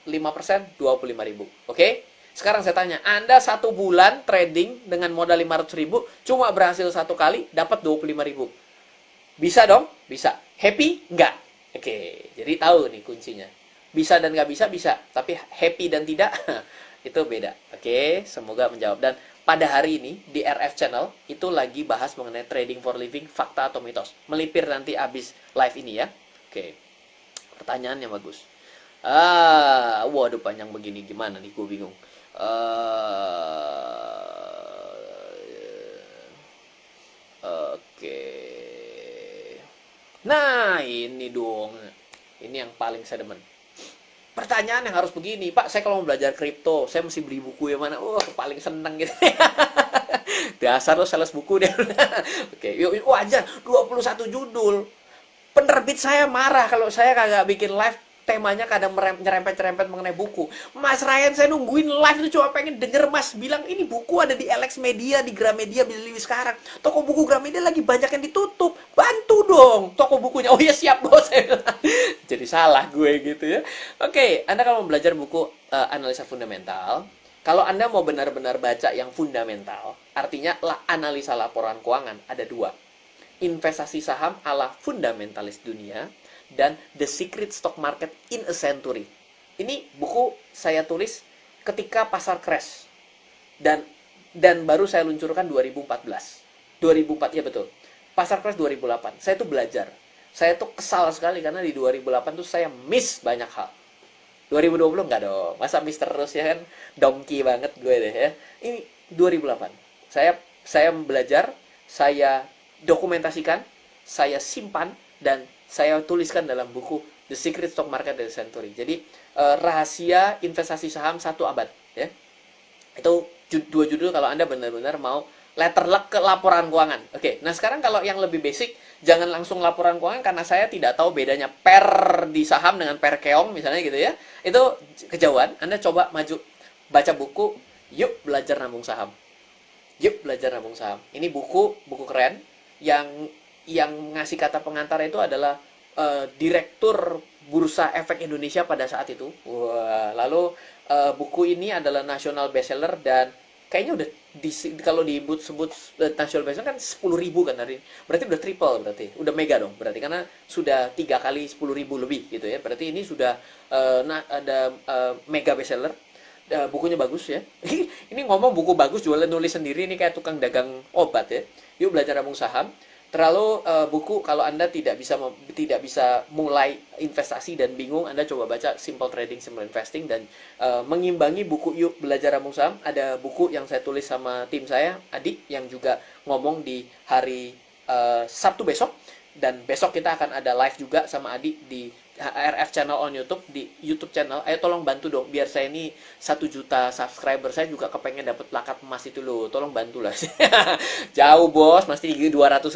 5%, 25.000. Oke? Sekarang saya tanya, Anda 1 bulan trading dengan modal 500.000, cuma berhasil 1 kali, dapat 25.000. Bisa dong? Bisa. Happy? Enggak. Oke, jadi tahu nih kuncinya. Bisa dan nggak bisa, bisa. Tapi happy dan tidak, itu beda. Oke, semoga menjawab. Dan pada hari ini di RF Channel itu lagi bahas mengenai trading for living, fakta atau mitos. Melipir nanti abis live ini ya. Oke, pertanyaannya bagus. Waduh panjang begini gimana nih, gue bingung. Oke. Nah, ini dong. Ini yang paling saya demen. Pertanyaan yang harus begini, Pak, saya kalau mau belajar kripto, saya mesti beli buku yang mana? Paling seneng gitu. Dasar lo sales buku deh. Oke, yuk, wajar 21 judul. Penerbit saya marah kalau saya kagak bikin live temanya kadang nyerempet-nyerempet mengenai buku. Mas Ryan, saya nungguin live itu cuma pengen denger Mas bilang ini buku ada di LX Media, di Gramedia, beli sekarang. Toko buku Gramedia lagi banyak yang ditutup. Bantu dong toko bukunya. Oh iya siap bos. Jadi salah gue gitu ya. Oke, Anda kalau mau belajar buku analisa fundamental, kalau Anda mau benar-benar baca yang fundamental, artinya analisa laporan keuangan, ada dua. Investasi saham ala fundamentalis dunia, dan The Secret Stock Market in a Century. Ini buku saya tulis ketika pasar crash. Dan baru saya luncurkan 2014. 2004, ya betul. Pasar crash 2008. Saya tuh belajar. Saya tuh kesal sekali karena di 2008 tuh saya miss banyak hal. 2020 enggak dong. Masa miss terus ya kan? Donkey banget gue deh ya. Ini 2008. Saya belajar, saya dokumentasikan, saya simpan, dan saya tuliskan dalam buku The Secret Stock Market in a Century. Jadi rahasia investasi saham 1 abad ya. Itu 2 judul kalau Anda benar-benar mau letterluck ke laporan keuangan. Oke, nah sekarang kalau yang lebih basic, jangan langsung laporan keuangan karena saya tidak tahu bedanya per di saham dengan per keong misalnya gitu ya. Itu kejauhan. Anda coba maju baca buku Yuk Belajar Nabung Saham. Yuk Belajar Nabung Saham. Ini buku keren yang ngasih kata pengantar itu adalah Direktur Bursa Efek Indonesia pada saat itu. Wah, lalu buku ini adalah national bestseller dan kayaknya udah kalau disebut national bestseller kan 10.000 kan hari. Berarti udah triple berarti. Udah mega dong berarti karena sudah 3 kali 10.000 lebih gitu ya. Berarti ini sudah ada mega bestseller. Bukunya bagus ya. Ini ngomong buku bagus jualan nulis sendiri ini kayak tukang dagang obat ya. Yuk Belajar Nabung Saham. Terlalu buku kalau Anda tidak bisa mulai investasi dan bingung, Anda coba baca Simple Trading, Simple Investing, dan mengimbangi buku Yuk Belajar Nabung Saham. Ada buku yang saya tulis sama tim saya, Adi, yang juga ngomong di hari Sabtu besok, dan besok kita akan ada live juga sama Adi di RF Channel on YouTube, di YouTube channel. Ayo tolong bantu dong biar saya ini 1 juta subscriber. Saya juga kepengen dapat plakat emas itu loh. Tolong bantulah. Jauh bos, mesti 200.000.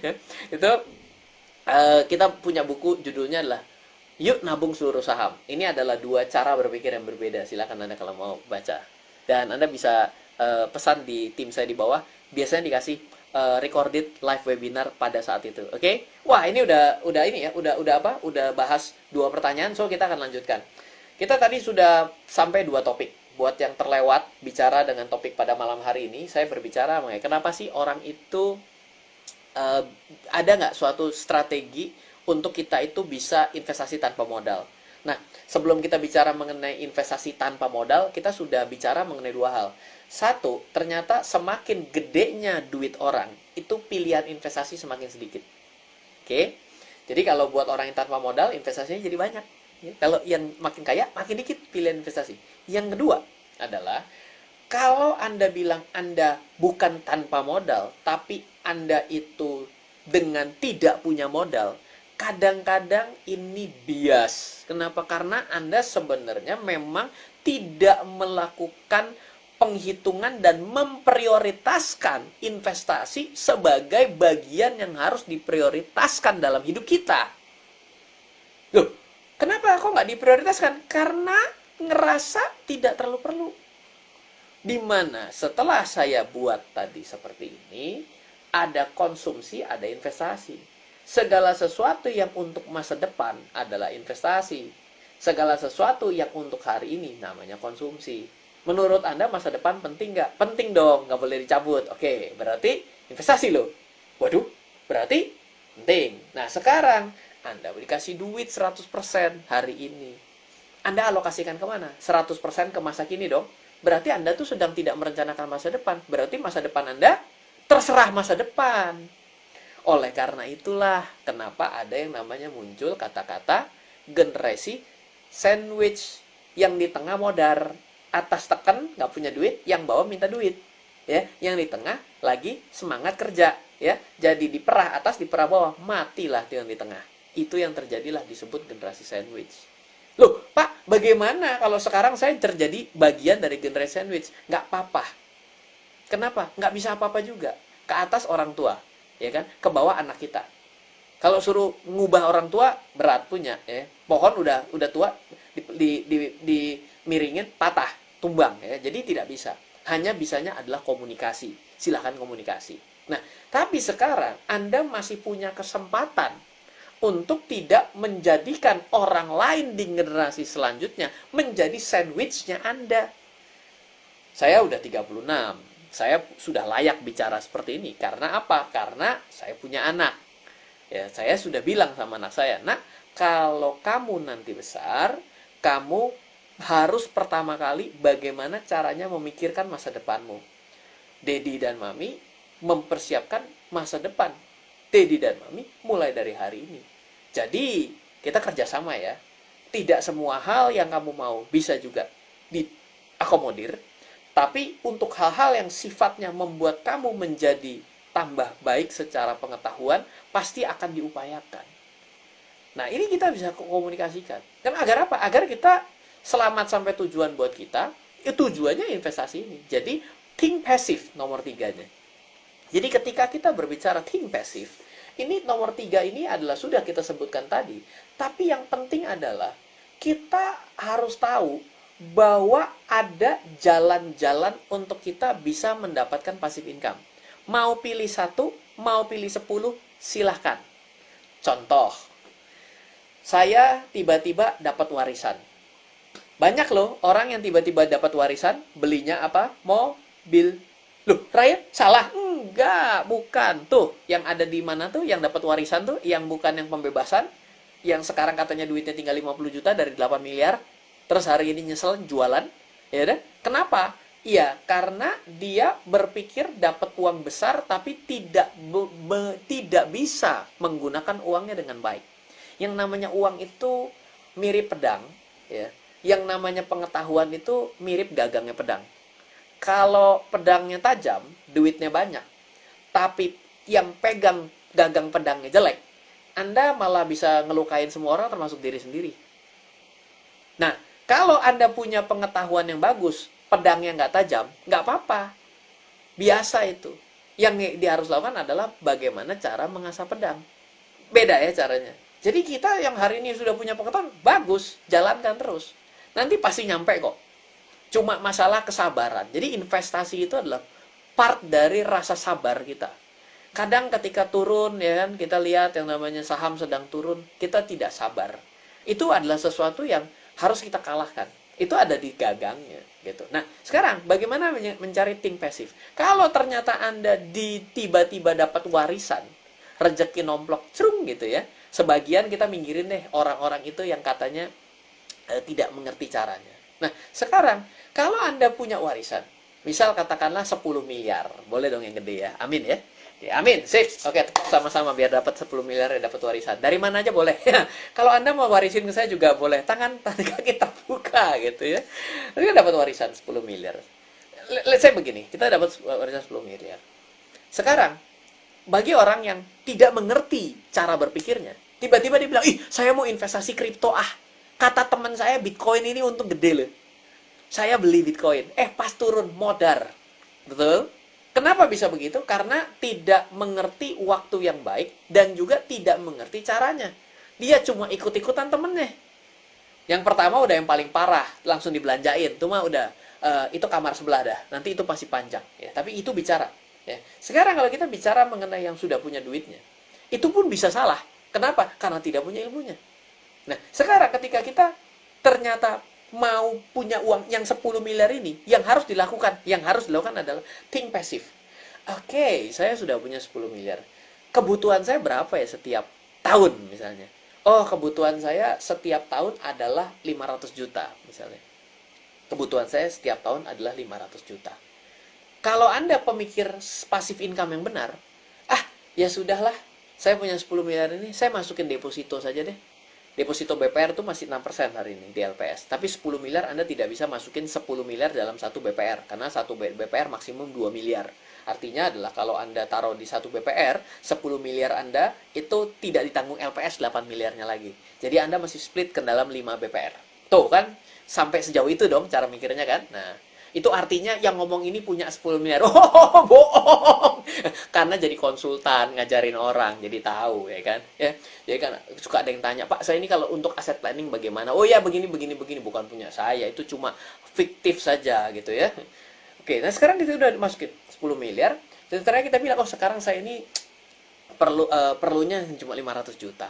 Ya, itu kita punya buku judulnya adalah Yuk Nabung Seluruh Saham. Ini adalah 2 cara berpikir yang berbeda. Silakan Anda kalau mau baca. Dan Anda bisa pesan di tim saya di bawah. Biasanya dikasih recorded live webinar pada saat itu. Oke? Wah, ini udah ini ya, udah bahas 2 pertanyaan, so kita akan lanjutkan. Kita tadi sudah sampai 2 topik. Buat yang terlewat bicara dengan topik pada malam hari ini, saya berbicara mengenai kenapa sih orang itu ada nggak suatu strategi untuk kita itu bisa investasi tanpa modal. Nah, sebelum kita bicara mengenai investasi tanpa modal, kita sudah bicara mengenai 2 hal. 1, ternyata semakin gedenya duit orang, itu pilihan investasi semakin sedikit. Oke? Jadi kalau buat orang yang tanpa modal, investasinya jadi banyak. Kalau yang makin kaya, makin dikit pilihan investasi. Yang kedua adalah, kalau Anda bilang Anda bukan tanpa modal, tapi Anda itu dengan tidak punya modal, kadang-kadang ini bias. Kenapa? Karena Anda sebenarnya memang tidak melakukan penghitungan dan memprioritaskan investasi sebagai bagian yang harus diprioritaskan dalam hidup kita. Loh, kenapa kok nggak diprioritaskan? Karena ngerasa tidak terlalu perlu. Dimana setelah saya buat tadi seperti ini, ada konsumsi, ada investasi. Segala sesuatu yang untuk masa depan adalah investasi. Segala sesuatu yang untuk hari ini namanya konsumsi. Menurut Anda masa depan penting nggak? Penting dong, nggak boleh dicabut. Oke, berarti investasi loh. Waduh, berarti penting. Nah, sekarang Anda dikasih duit 100% hari ini. Anda alokasikan kemana? 100% ke masa kini dong. berarti Anda tuh sedang tidak merencanakan masa depan. Berarti masa depan Anda terserah masa depan. Oleh karena itulah kenapa ada yang namanya muncul kata-kata generasi sandwich, yang di tengah modar, atas tekan nggak punya duit, yang bawah minta duit, ya, yang di tengah lagi semangat kerja, ya, jadi diperah atas diperah bawah, matilah yang di tengah. Itu yang terjadilah disebut generasi sandwich. Loh, Pak, bagaimana kalau sekarang saya terjadi bagian dari generasi sandwich? Nggak apa-apa. Kenapa? Nggak bisa apa-apa juga. Ke atas orang tua, ya kan? Ke bawah anak kita. Kalau suruh ngubah orang tua, berat punya, ya. Pohon udah tua, miringin, patah, tumbang, ya. Jadi tidak bisa. Hanya bisanya adalah komunikasi. Silahkan komunikasi. Nah, tapi sekarang Anda masih punya kesempatan untuk tidak menjadikan orang lain di generasi selanjutnya menjadi sandwichnya Anda. Saya udah 36. Saya sudah layak bicara seperti ini. Karena apa? Karena saya punya anak. Ya, saya sudah bilang sama anak saya, "Nak, kalau kamu nanti besar, kamu harus pertama kali bagaimana caranya memikirkan masa depanmu." Dedi dan Mami mempersiapkan masa depan Dedi dan Mami mulai dari hari ini. Jadi, kita kerjasama ya. Tidak semua hal yang kamu mau bisa juga diakomodir, tapi untuk hal-hal yang sifatnya membuat kamu menjadi tambah baik secara pengetahuan, pasti akan diupayakan. Nah, ini kita bisa komunikasikan. Dan agar apa? Agar kita selamat sampai tujuan buat kita, tujuannya investasi ini. Jadi, think passive nomor 3-nya. Jadi, ketika kita berbicara think passive, ini nomor 3 ini adalah sudah kita sebutkan tadi. Tapi yang penting adalah kita harus tahu bahwa ada jalan-jalan untuk kita bisa mendapatkan passive income. Mau pilih 1, mau pilih 10, silahkan. Contoh, saya tiba-tiba dapat warisan. Banyak loh orang yang tiba-tiba dapat warisan, belinya apa? Mobil. Loh, Ryan, salah? Enggak, bukan. Tuh, yang ada di mana tuh, yang dapat warisan tuh, yang bukan yang pembebasan, yang sekarang katanya duitnya tinggal 50 juta dari 8 miliar, terus hari ini nyesel jualan, ya udah. Kenapa? Iya, karena dia berpikir dapat uang besar tapi tidak bisa menggunakan uangnya dengan baik. Yang namanya uang itu mirip pedang, ya. Yang namanya pengetahuan itu mirip gagangnya pedang. Kalau pedangnya tajam, duitnya banyak. Tapi yang pegang gagang pedangnya jelek, Anda malah bisa ngelukain semua orang termasuk diri sendiri. Nah, kalau Anda punya pengetahuan yang bagus, pedangnya nggak tajam, nggak apa-apa. Biasa itu. Yang dia harus lakukan adalah bagaimana cara mengasah pedang. Beda ya caranya. Jadi kita yang hari ini sudah punya pengetahuan, bagus, jalankan terus. Nanti pasti nyampe kok. Cuma masalah kesabaran. Jadi investasi itu adalah part dari rasa sabar kita. Kadang ketika turun, ya kan, kita lihat yang namanya saham sedang turun, kita tidak sabar. Itu adalah sesuatu yang harus kita kalahkan. Itu ada di gagangnya gitu. Nah, sekarang bagaimana mencari think passive? Kalau ternyata Anda tiba-tiba dapat warisan, rezeki nomplok cerung gitu ya. Sebagian kita minggirin deh orang-orang itu yang katanya tidak mengerti caranya. Nah, sekarang kalau Anda punya warisan, misal katakanlah 10 miliar. Boleh dong yang gede ya. Amin ya. Ya, amin, sip. Oke, sama-sama biar dapat 10 miliar ya, dapat warisan. Dari mana aja boleh. Kalau Anda mau warisin ke saya juga boleh. Tangan kaki terbuka gitu ya. Tapi kan dapat warisan 10 miliar. Let's say begini, kita dapat warisan 10 miliar. Sekarang, bagi orang yang tidak mengerti cara berpikirnya, tiba-tiba dia bilang, "Ih, saya mau investasi kripto ah. Kata teman saya Bitcoin ini untung gede loh. Saya beli Bitcoin. Pas turun modar." Betul? Kenapa bisa begitu? Karena tidak mengerti waktu yang baik dan juga tidak mengerti caranya. Dia cuma ikut-ikutan temennya. Yang pertama udah yang paling parah, langsung dibelanjain. Itu mah udah, itu kamar sebelah dah. Nanti itu pasti panjang. Ya. Tapi itu bicara. Ya. Sekarang kalau kita bicara mengenai yang sudah punya duitnya, itu pun bisa salah. Kenapa? Karena tidak punya ilmunya. Nah, sekarang ketika kita ternyata mau punya uang yang 10 miliar ini, yang harus dilakukan adalah think passive. Oke, saya sudah punya 10 miliar. Kebutuhan saya berapa ya setiap tahun misalnya? Oh, kebutuhan saya setiap tahun adalah 500 juta misalnya. Kebutuhan saya setiap tahun adalah 500 juta. Kalau Anda pemikir passive income yang benar, ya sudahlah, saya punya 10 miliar ini, saya masukin deposito saja deh. Deposito BPR itu masih 6% hari ini di LPS. Tapi 10 miliar Anda tidak bisa masukin 10 miliar dalam satu BPR. Karena satu BPR maksimum 2 miliar. Artinya adalah kalau Anda taruh di satu BPR, 10 miliar Anda itu tidak ditanggung LPS 8 miliarnya lagi. Jadi Anda masih split ke dalam 5 BPR. Tuh kan, sampai sejauh itu dong cara mikirnya kan. Nah, itu artinya yang ngomong ini punya 10 miliar. Oh, bohong. Karena jadi konsultan, ngajarin orang, jadi tahu ya kan. Ya. Jadi kan suka ada yang tanya, "Pak, saya ini kalau untuk aset planning bagaimana?" "Oh ya, begini begini begini, bukan punya saya. Itu cuma fiktif saja gitu ya." Oke, nah sekarang kita udah masukin 10 miliar. Dan ternyata kita bilang, "Oh, sekarang saya ini perlunya cuma 500 juta."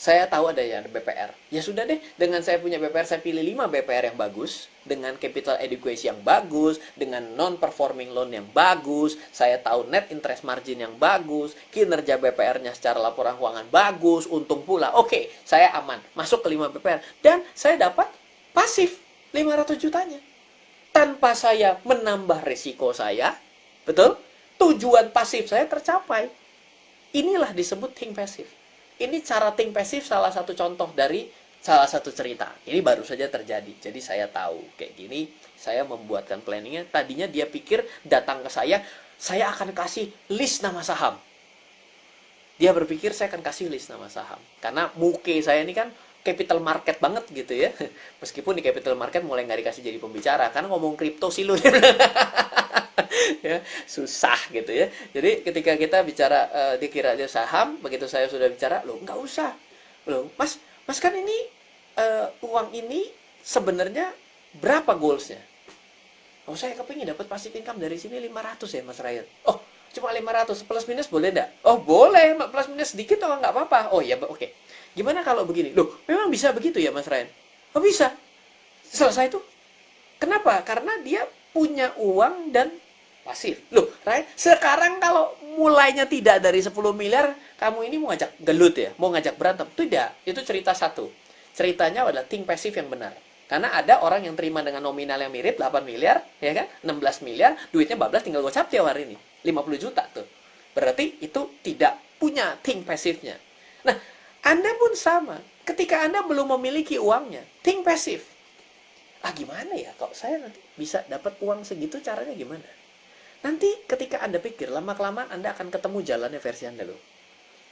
Saya tahu ada ya BPR. Ya sudah deh, dengan saya punya BPR, saya pilih 5 BPR yang bagus, dengan capital adequacy yang bagus, dengan non-performing loan yang bagus, saya tahu net interest margin yang bagus, kinerja BPR-nya secara laporan keuangan bagus, untung pula. Oke, saya aman. Masuk ke 5 BPR. Dan saya dapat pasif 500 jutanya. Tanpa saya menambah risiko saya, betul? Tujuan pasif saya tercapai. Inilah disebut think passive. Ini cara think passive salah satu contoh dari salah satu cerita. Ini baru saja terjadi. Jadi saya tahu kayak gini, saya membuatkan planningnya. Tadinya dia pikir datang ke saya akan kasih list nama saham. Dia berpikir saya akan kasih list nama saham. Karena muke saya ini kan capital market banget gitu ya. Meskipun di capital market mulai nggak dikasih jadi pembicara. Karena ngomong kripto sih lu. Ya, susah gitu ya. Jadi ketika kita bicara dikira dia saham, begitu saya sudah bicara, loh nggak usah. Loh, Mas kan ini uang ini sebenarnya berapa goalsnya? Oh, saya kepingin dapat passive income dari sini 500 ya, Mas Ryan. Oh, cuma 500 plus minus boleh enggak? Oh, boleh, plus minus sedikit atau nggak apa-apa. Oh ya, oke. Gimana kalau begini? Loh, memang bisa begitu ya, Mas Ryan? Oh, bisa. Selesai tuh. Kenapa? Karena dia punya uang dan pasif. Loh, Ray, sekarang kalau mulainya tidak dari 10 miliar, kamu ini mau ngajak gelut ya? Mau ngajak berantem? Tidak. Itu cerita satu. Ceritanya adalah think passive yang benar. Karena ada orang yang terima dengan nominal yang mirip, 8 miliar, ya kan? 16 miliar, duitnya bablas tinggal gocap tiap hari ini. 50 juta tuh. Berarti itu tidak punya think passive-nya. Nah, Anda pun sama. Ketika Anda belum memiliki uangnya, think passive. Gimana ya? Kalau saya nanti bisa dapat uang segitu, caranya gimana? Nanti ketika Anda pikir, lama-kelamaan Anda akan ketemu jalannya versi Anda loh.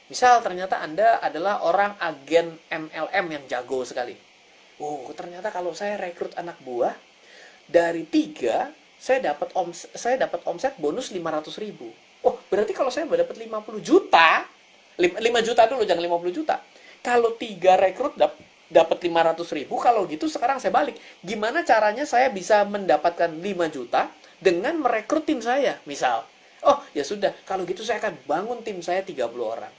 Misal ternyata Anda adalah orang agen MLM yang jago sekali. Oh, ternyata kalau saya rekrut anak buah, dari 3, saya dapat omset bonus 500.000. Oh, berarti kalau saya dapat 50 juta, 5 juta dulu, jangan 50 juta. Kalau 3 rekrut dapat 500.000, kalau gitu sekarang saya balik. Gimana caranya saya bisa mendapatkan 5 juta dengan merekrut tim saya, misal. Oh, ya sudah, kalau gitu saya akan bangun tim saya 30 orang.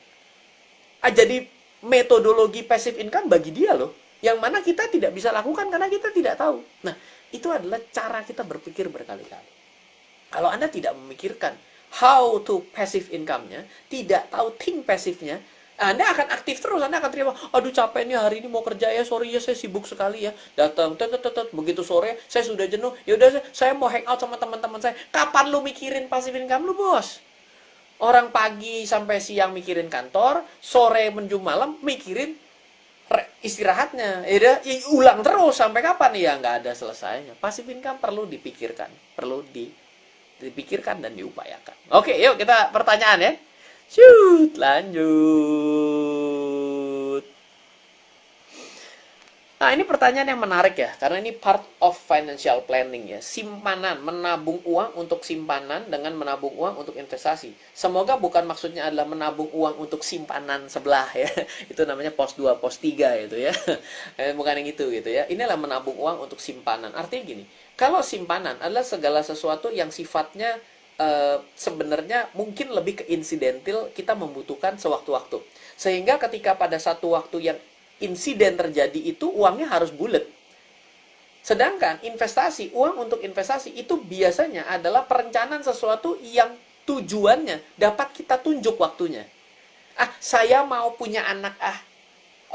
Jadi metodologi passive income bagi dia loh, yang mana kita tidak bisa lakukan karena kita tidak tahu. Nah, itu adalah cara kita berpikir berkali-kali. Kalau Anda tidak memikirkan how to passive income-nya, tidak tahu think passive-nya, Anda akan aktif terus, Anda akan terima, aduh capek nih hari ini mau kerja ya, sorry ya saya sibuk sekali ya, datang, begitu sore saya sudah jenuh, yaudah saya mau hangout sama teman-teman saya. Kapan lu mikirin passive income lu, bos? Orang pagi sampai siang mikirin kantor, sore menjelang malam mikirin istirahatnya. Ya ulang terus sampai kapan ya, nggak ada selesainya. Passive income perlu dipikirkan, dipikirkan dan diupayakan. Oke, yuk kita pertanyaan ya. Shoot, lanjut. Nah, ini pertanyaan yang menarik ya, karena ini part of financial planning ya. Simpanan, menabung uang untuk simpanan dengan menabung uang untuk investasi. Semoga bukan maksudnya adalah menabung uang untuk simpanan sebelah ya. Itu namanya pos 2, pos 3 itu ya. Bukan yang itu gitu ya. Inilah menabung uang untuk simpanan. Artinya gini, kalau simpanan adalah segala sesuatu yang sifatnya sebenarnya mungkin lebih ke insidental, kita membutuhkan sewaktu-waktu. Sehingga ketika pada satu waktu yang insiden terjadi itu uangnya harus bulat. Sedangkan investasi, uang untuk investasi itu biasanya adalah perencanaan sesuatu yang tujuannya dapat kita tunjuk waktunya. Saya mau punya anak.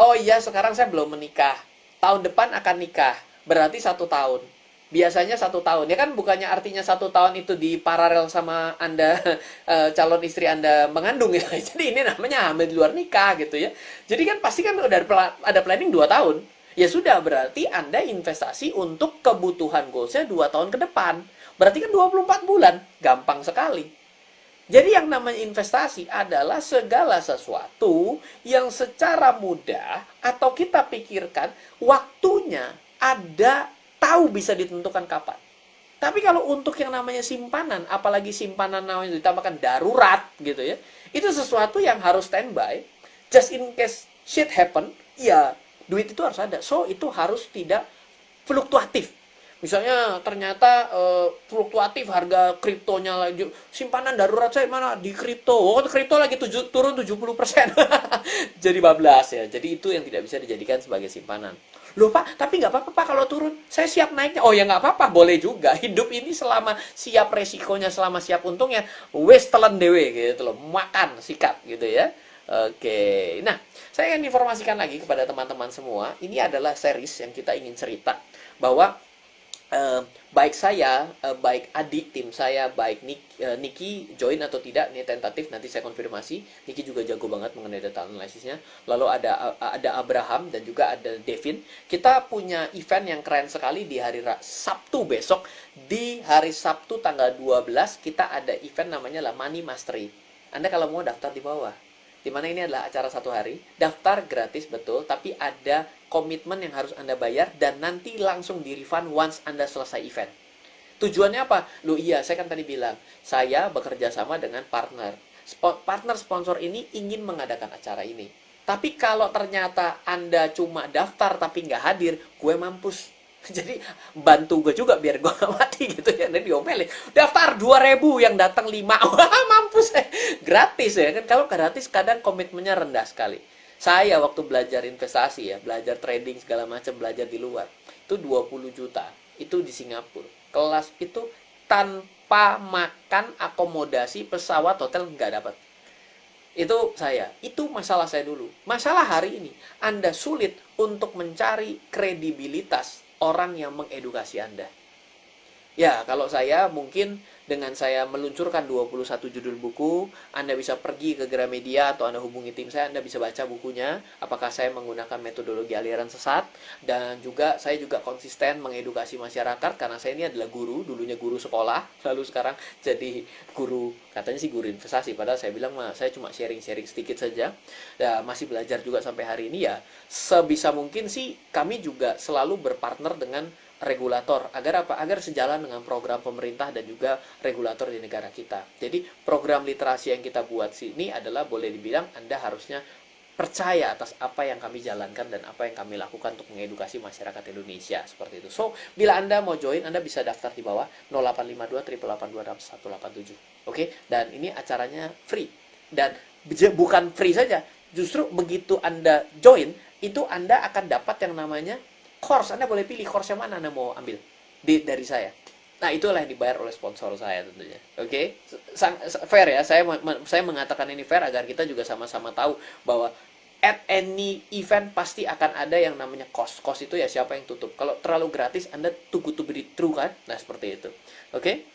Oh iya, sekarang saya belum menikah. Tahun depan akan nikah. Berarti 1 tahun. Biasanya 1 tahun. Ya kan bukannya artinya 1 tahun itu diparalel sama Anda calon istri Anda mengandung ya. Jadi ini namanya hamil di luar nikah gitu ya. Jadi kan pasti kan udah ada planning 2 tahun. Ya sudah, berarti Anda investasi untuk kebutuhan goalsnya 2 tahun ke depan. Berarti kan 24 bulan. Gampang sekali. Jadi yang namanya investasi adalah segala sesuatu yang secara mudah atau kita pikirkan waktunya ada, tahu bisa ditentukan kapan. Tapi kalau untuk yang namanya simpanan, apalagi simpanan namanya ditambahkan darurat gitu ya, itu sesuatu yang harus standby, just in case shit happen, ya duit itu harus ada. So itu harus tidak fluktuatif. Misalnya ternyata fluktuatif harga kriptonya lagi, simpanan darurat saya mana di kripto. Oh, kripto lagi turun 70%. Jadi bablas ya. Jadi itu yang tidak bisa dijadikan sebagai simpanan. Loh Pak, tapi nggak apa-apa Pak kalau turun. Saya siap naiknya. Oh ya nggak apa-apa, boleh juga. Hidup ini selama siap resikonya, selama siap untungnya, wes telan dewe gitu loh. Makan, sikat gitu ya. Oke. Nah, saya ingin informasikan lagi kepada teman-teman semua. Ini adalah series yang kita ingin cerita bahwa baik saya, baik adik tim saya, baik Niki join atau tidak, ini tentatif, nanti saya konfirmasi. Niki juga jago banget mengenai data analisisnya. Lalu ada Abraham dan juga ada Devin. Kita punya event yang keren sekali di hari Sabtu besok. Di hari Sabtu tanggal 12 kita ada event namanya lah Money Mastery. Anda kalau mau daftar di bawah. Dimana ini adalah acara 1 hari, daftar gratis betul, tapi ada komitmen yang harus Anda bayar dan nanti langsung di-refund once Anda selesai event. Tujuannya apa? Loh iya, saya kan tadi bilang, saya bekerja sama dengan partner. Partner sponsor ini ingin mengadakan acara ini. Tapi kalau ternyata Anda cuma daftar tapi nggak hadir, gue mampus. Jadi bantu gue juga biar gue gak mati gitu ya. Dan diomelin, daftar 2.000 yang datang 5. Wah mampus ya. Gratis ya kan. Kalau gratis kadang komitmennya rendah sekali. Saya waktu belajar investasi ya, belajar trading segala macam, belajar di luar, itu 20 juta. Itu di Singapura. Kelas itu tanpa makan, akomodasi, pesawat, hotel nggak dapat. Itu saya. Itu masalah saya dulu. Masalah hari ini, Anda sulit untuk mencari kredibilitas orang yang mengedukasi Anda. Ya, kalau saya mungkin dengan saya meluncurkan 21 judul buku, Anda bisa pergi ke Gramedia atau Anda hubungi tim saya, Anda bisa baca bukunya, apakah saya menggunakan metodologi aliran sesat, dan juga saya juga konsisten mengedukasi masyarakat, karena saya ini adalah guru, dulunya guru sekolah, lalu sekarang jadi guru, katanya sih guru investasi, padahal saya bilang saya cuma sharing-sharing sedikit saja, ya, masih belajar juga sampai hari ini ya, sebisa mungkin sih kami juga selalu berpartner dengan regulator. Agar apa? Agar sejalan dengan program pemerintah dan juga regulator di negara kita. Jadi program literasi yang kita buat sini adalah boleh dibilang Anda harusnya percaya atas apa yang kami jalankan dan apa yang kami lakukan untuk mengedukasi masyarakat Indonesia seperti itu. So, bila Anda mau join, Anda bisa daftar di bawah 0852 882 187. Oke? Dan ini acaranya free. Dan bukan free saja, justru begitu Anda join, itu Anda akan dapat yang namanya course. Anda boleh pilih course yang mana Anda mau ambil dari saya. Nah, itulah yang dibayar oleh sponsor saya tentunya. Oke? Fair ya, saya mengatakan ini fair agar kita juga sama-sama tahu bahwa at any event pasti akan ada yang namanya cost. Cost itu ya siapa yang tutup. Kalau terlalu gratis, Anda too good to be true kan? Nah, seperti itu. Oke?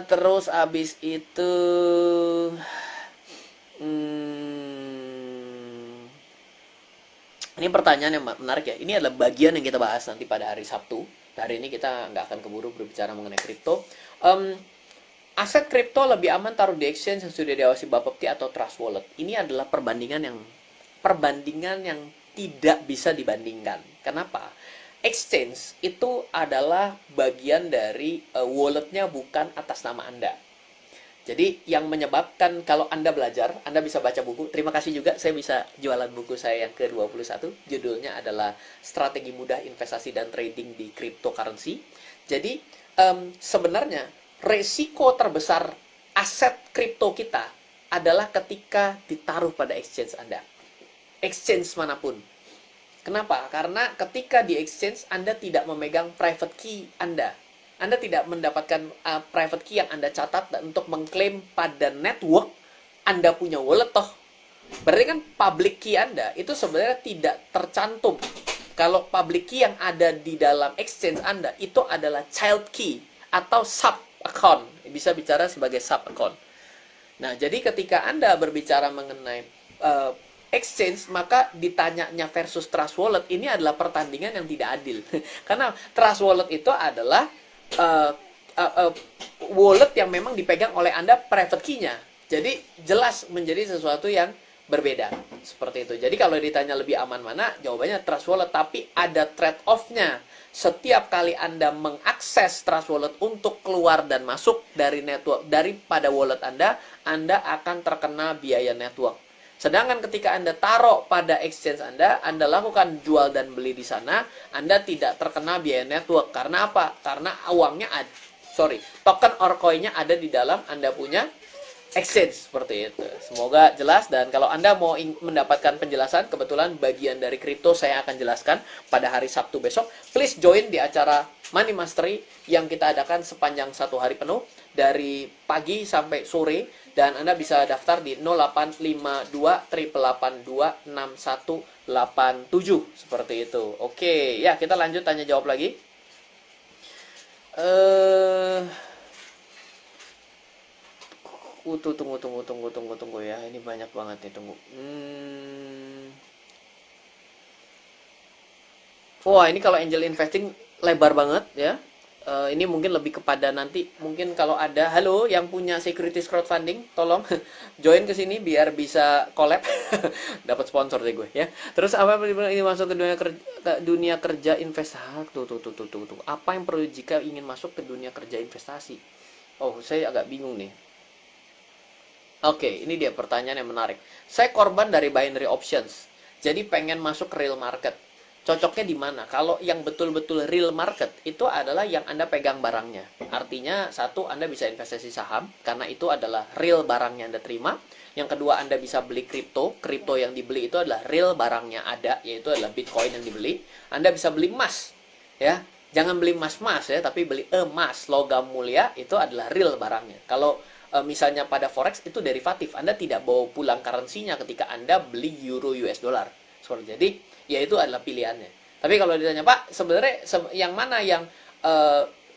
Terus abis itu ini pertanyaan yang menarik ya. Ini adalah bagian yang kita bahas nanti pada hari Sabtu. Hari ini kita nggak akan keburu berbicara mengenai kripto. Aset kripto lebih aman taruh di exchange yang sudah diawasi Bapepti atau Trust Wallet. Ini adalah perbandingan yang tidak bisa dibandingkan. Kenapa? Exchange itu adalah bagian dari walletnya, bukan atas nama Anda. Jadi yang menyebabkan kalau Anda belajar, Anda bisa baca buku. Terima kasih juga saya bisa jualan buku saya yang ke-21. Judulnya adalah Strategi Mudah Investasi dan Trading di Cryptocurrency. Jadi sebenarnya resiko terbesar aset kripto kita adalah ketika ditaruh pada exchange Anda. Exchange manapun. Kenapa? Karena ketika di exchange Anda tidak memegang private key Anda. Anda tidak mendapatkan private key yang Anda catat untuk mengklaim pada network Anda punya wallet toh. Berarti kan public key Anda itu sebenarnya tidak tercantum Kalau public key yang ada di dalam exchange Anda itu adalah child key atau sub account. Bisa bicara sebagai sub account. Nah, jadi ketika Anda berbicara mengenai exchange, maka ditanyanya versus Trust Wallet ini adalah pertandingan yang tidak adil. Karena Trust Wallet itu adalah uh, wallet yang memang dipegang oleh Anda private key-nya. Jadi jelas menjadi sesuatu yang berbeda. Seperti itu. Jadi kalau ditanya lebih aman mana, jawabannya Trust Wallet. Tapi ada trade-off-nya. Setiap kali Anda mengakses Trust Wallet untuk keluar dan masuk dari network, daripada wallet Anda akan terkena biaya network. Sedangkan ketika Anda taruh pada exchange Anda lakukan jual dan beli di sana, Anda tidak terkena biaya network. Karena apa? Karena uangnya token or coin-nya ada di dalam Anda punya exchange. Seperti itu. Semoga jelas, dan kalau Anda mau mendapatkan penjelasan, kebetulan bagian dari kripto saya akan jelaskan pada hari Sabtu besok. Please join di acara Money Mastery yang kita adakan sepanjang 1 hari penuh dari pagi sampai sore, dan Anda bisa daftar di 0852 882 6187 seperti itu. Oke, ya kita lanjut tanya jawab lagi. Tunggu ya. Ini banyak banget nih, tunggu. Wah, ini kalau angel investing lebar banget ya. Ini mungkin lebih kepada nanti, mungkin kalau ada, halo yang punya securities crowdfunding, tolong join ke sini biar bisa collab. Dapat sponsor deh gue ya. Terus apa ini masuk ke dunia kerja investasi? Tuh. Apa yang perlu jika ingin masuk ke dunia kerja investasi? Oh, saya agak bingung nih. Oke, ini dia pertanyaan yang menarik. Saya korban dari binary options. Jadi pengen masuk ke real market. Cocoknya di mana? Kalau yang betul-betul real market itu adalah yang Anda pegang barangnya. Artinya, satu, Anda bisa investasi saham karena itu adalah real barangnya Anda terima. Yang kedua, Anda bisa beli kripto. Kripto yang dibeli itu adalah real barangnya ada, yaitu adalah Bitcoin yang dibeli. Anda bisa beli emas, ya. Jangan beli emas-emas ya, tapi beli emas, logam mulia, itu adalah real barangnya. Kalau misalnya pada forex itu derivatif, Anda tidak bawa pulang currency-nya ketika Anda beli euro US dollar. Jadi ya itu adalah pilihannya. Tapi kalau ditanya, Pak, sebenarnya yang mana yang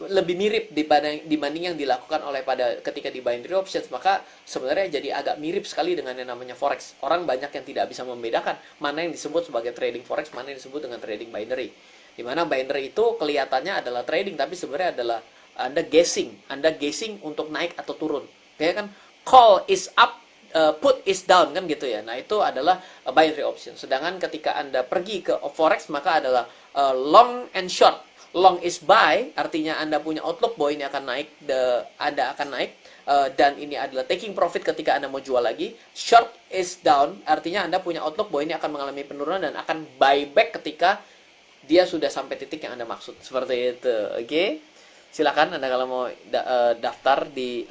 lebih mirip dibanding yang dilakukan oleh pada ketika di binary options, maka sebenarnya jadi agak mirip sekali dengan yang namanya forex. Orang banyak yang tidak bisa membedakan mana yang disebut sebagai trading forex, mana yang disebut dengan trading binary. Dimana binary itu kelihatannya adalah trading, tapi sebenarnya adalah Anda guessing untuk naik atau turun. Kayak kan call is up, put is down kan gitu ya. Nah, itu adalah binary option. Sedangkan ketika Anda pergi ke forex, maka adalah long and short. Long is buy, artinya Anda punya outlook bahwa ini akan naik, Anda akan naik, dan ini adalah taking profit ketika Anda mau jual lagi. Short is down, artinya Anda punya outlook bahwa ini akan mengalami penurunan dan akan buy back ketika dia sudah sampai titik yang Anda maksud. Seperti itu. Oke. Silakan Anda kalau mau daftar di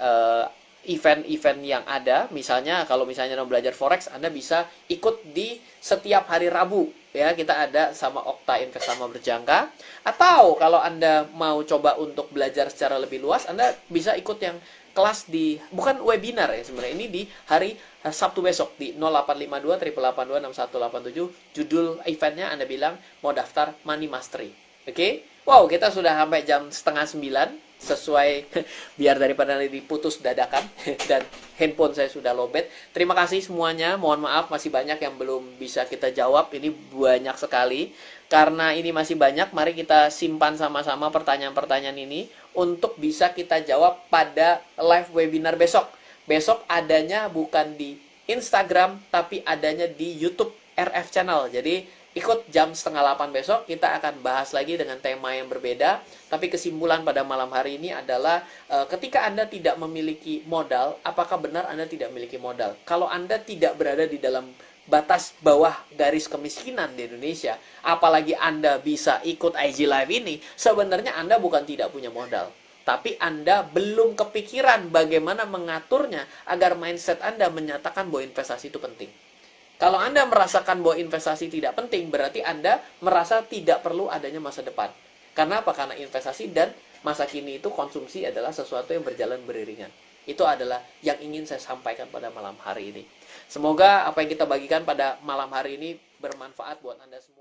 event-event yang ada. Misalnya kalau misalnya mau belajar forex, Anda bisa ikut di setiap hari Rabu ya, kita ada sama Okta Investama Berjangka. Atau kalau Anda mau coba untuk belajar secara lebih luas, Anda bisa ikut yang kelas di, bukan webinar ya sebenarnya, ini di hari Sabtu besok di 0852 882 6187. Judul eventnya Anda bilang mau daftar Money Mastery. Oke? Wow, kita sudah sampai jam 8:30 sesuai biar daripada diputus dadakan dan handphone saya sudah lowbat. Terima kasih semuanya. Mohon maaf masih banyak yang belum bisa kita jawab. Ini banyak sekali. Karena ini masih banyak, mari kita simpan sama-sama pertanyaan-pertanyaan ini untuk bisa kita jawab pada live webinar besok. Besok adanya bukan di Instagram, tapi adanya di YouTube RF Channel. Jadi ikut jam 7:30 besok, kita akan bahas lagi dengan tema yang berbeda. Tapi kesimpulan pada malam hari ini adalah ketika Anda tidak memiliki modal, apakah benar Anda tidak memiliki modal? Kalau Anda tidak berada di dalam batas bawah garis kemiskinan di Indonesia, apalagi Anda bisa ikut IG Live ini, sebenarnya Anda bukan tidak punya modal. Tapi Anda belum kepikiran bagaimana mengaturnya agar mindset Anda menyatakan bahwa investasi itu penting. Kalau Anda merasakan bahwa investasi tidak penting, berarti Anda merasa tidak perlu adanya masa depan. Karena apa? Karena investasi dan masa kini itu konsumsi adalah sesuatu yang berjalan beriringan. Itu adalah yang ingin saya sampaikan pada malam hari ini. Semoga apa yang kita bagikan pada malam hari ini bermanfaat buat Anda semua.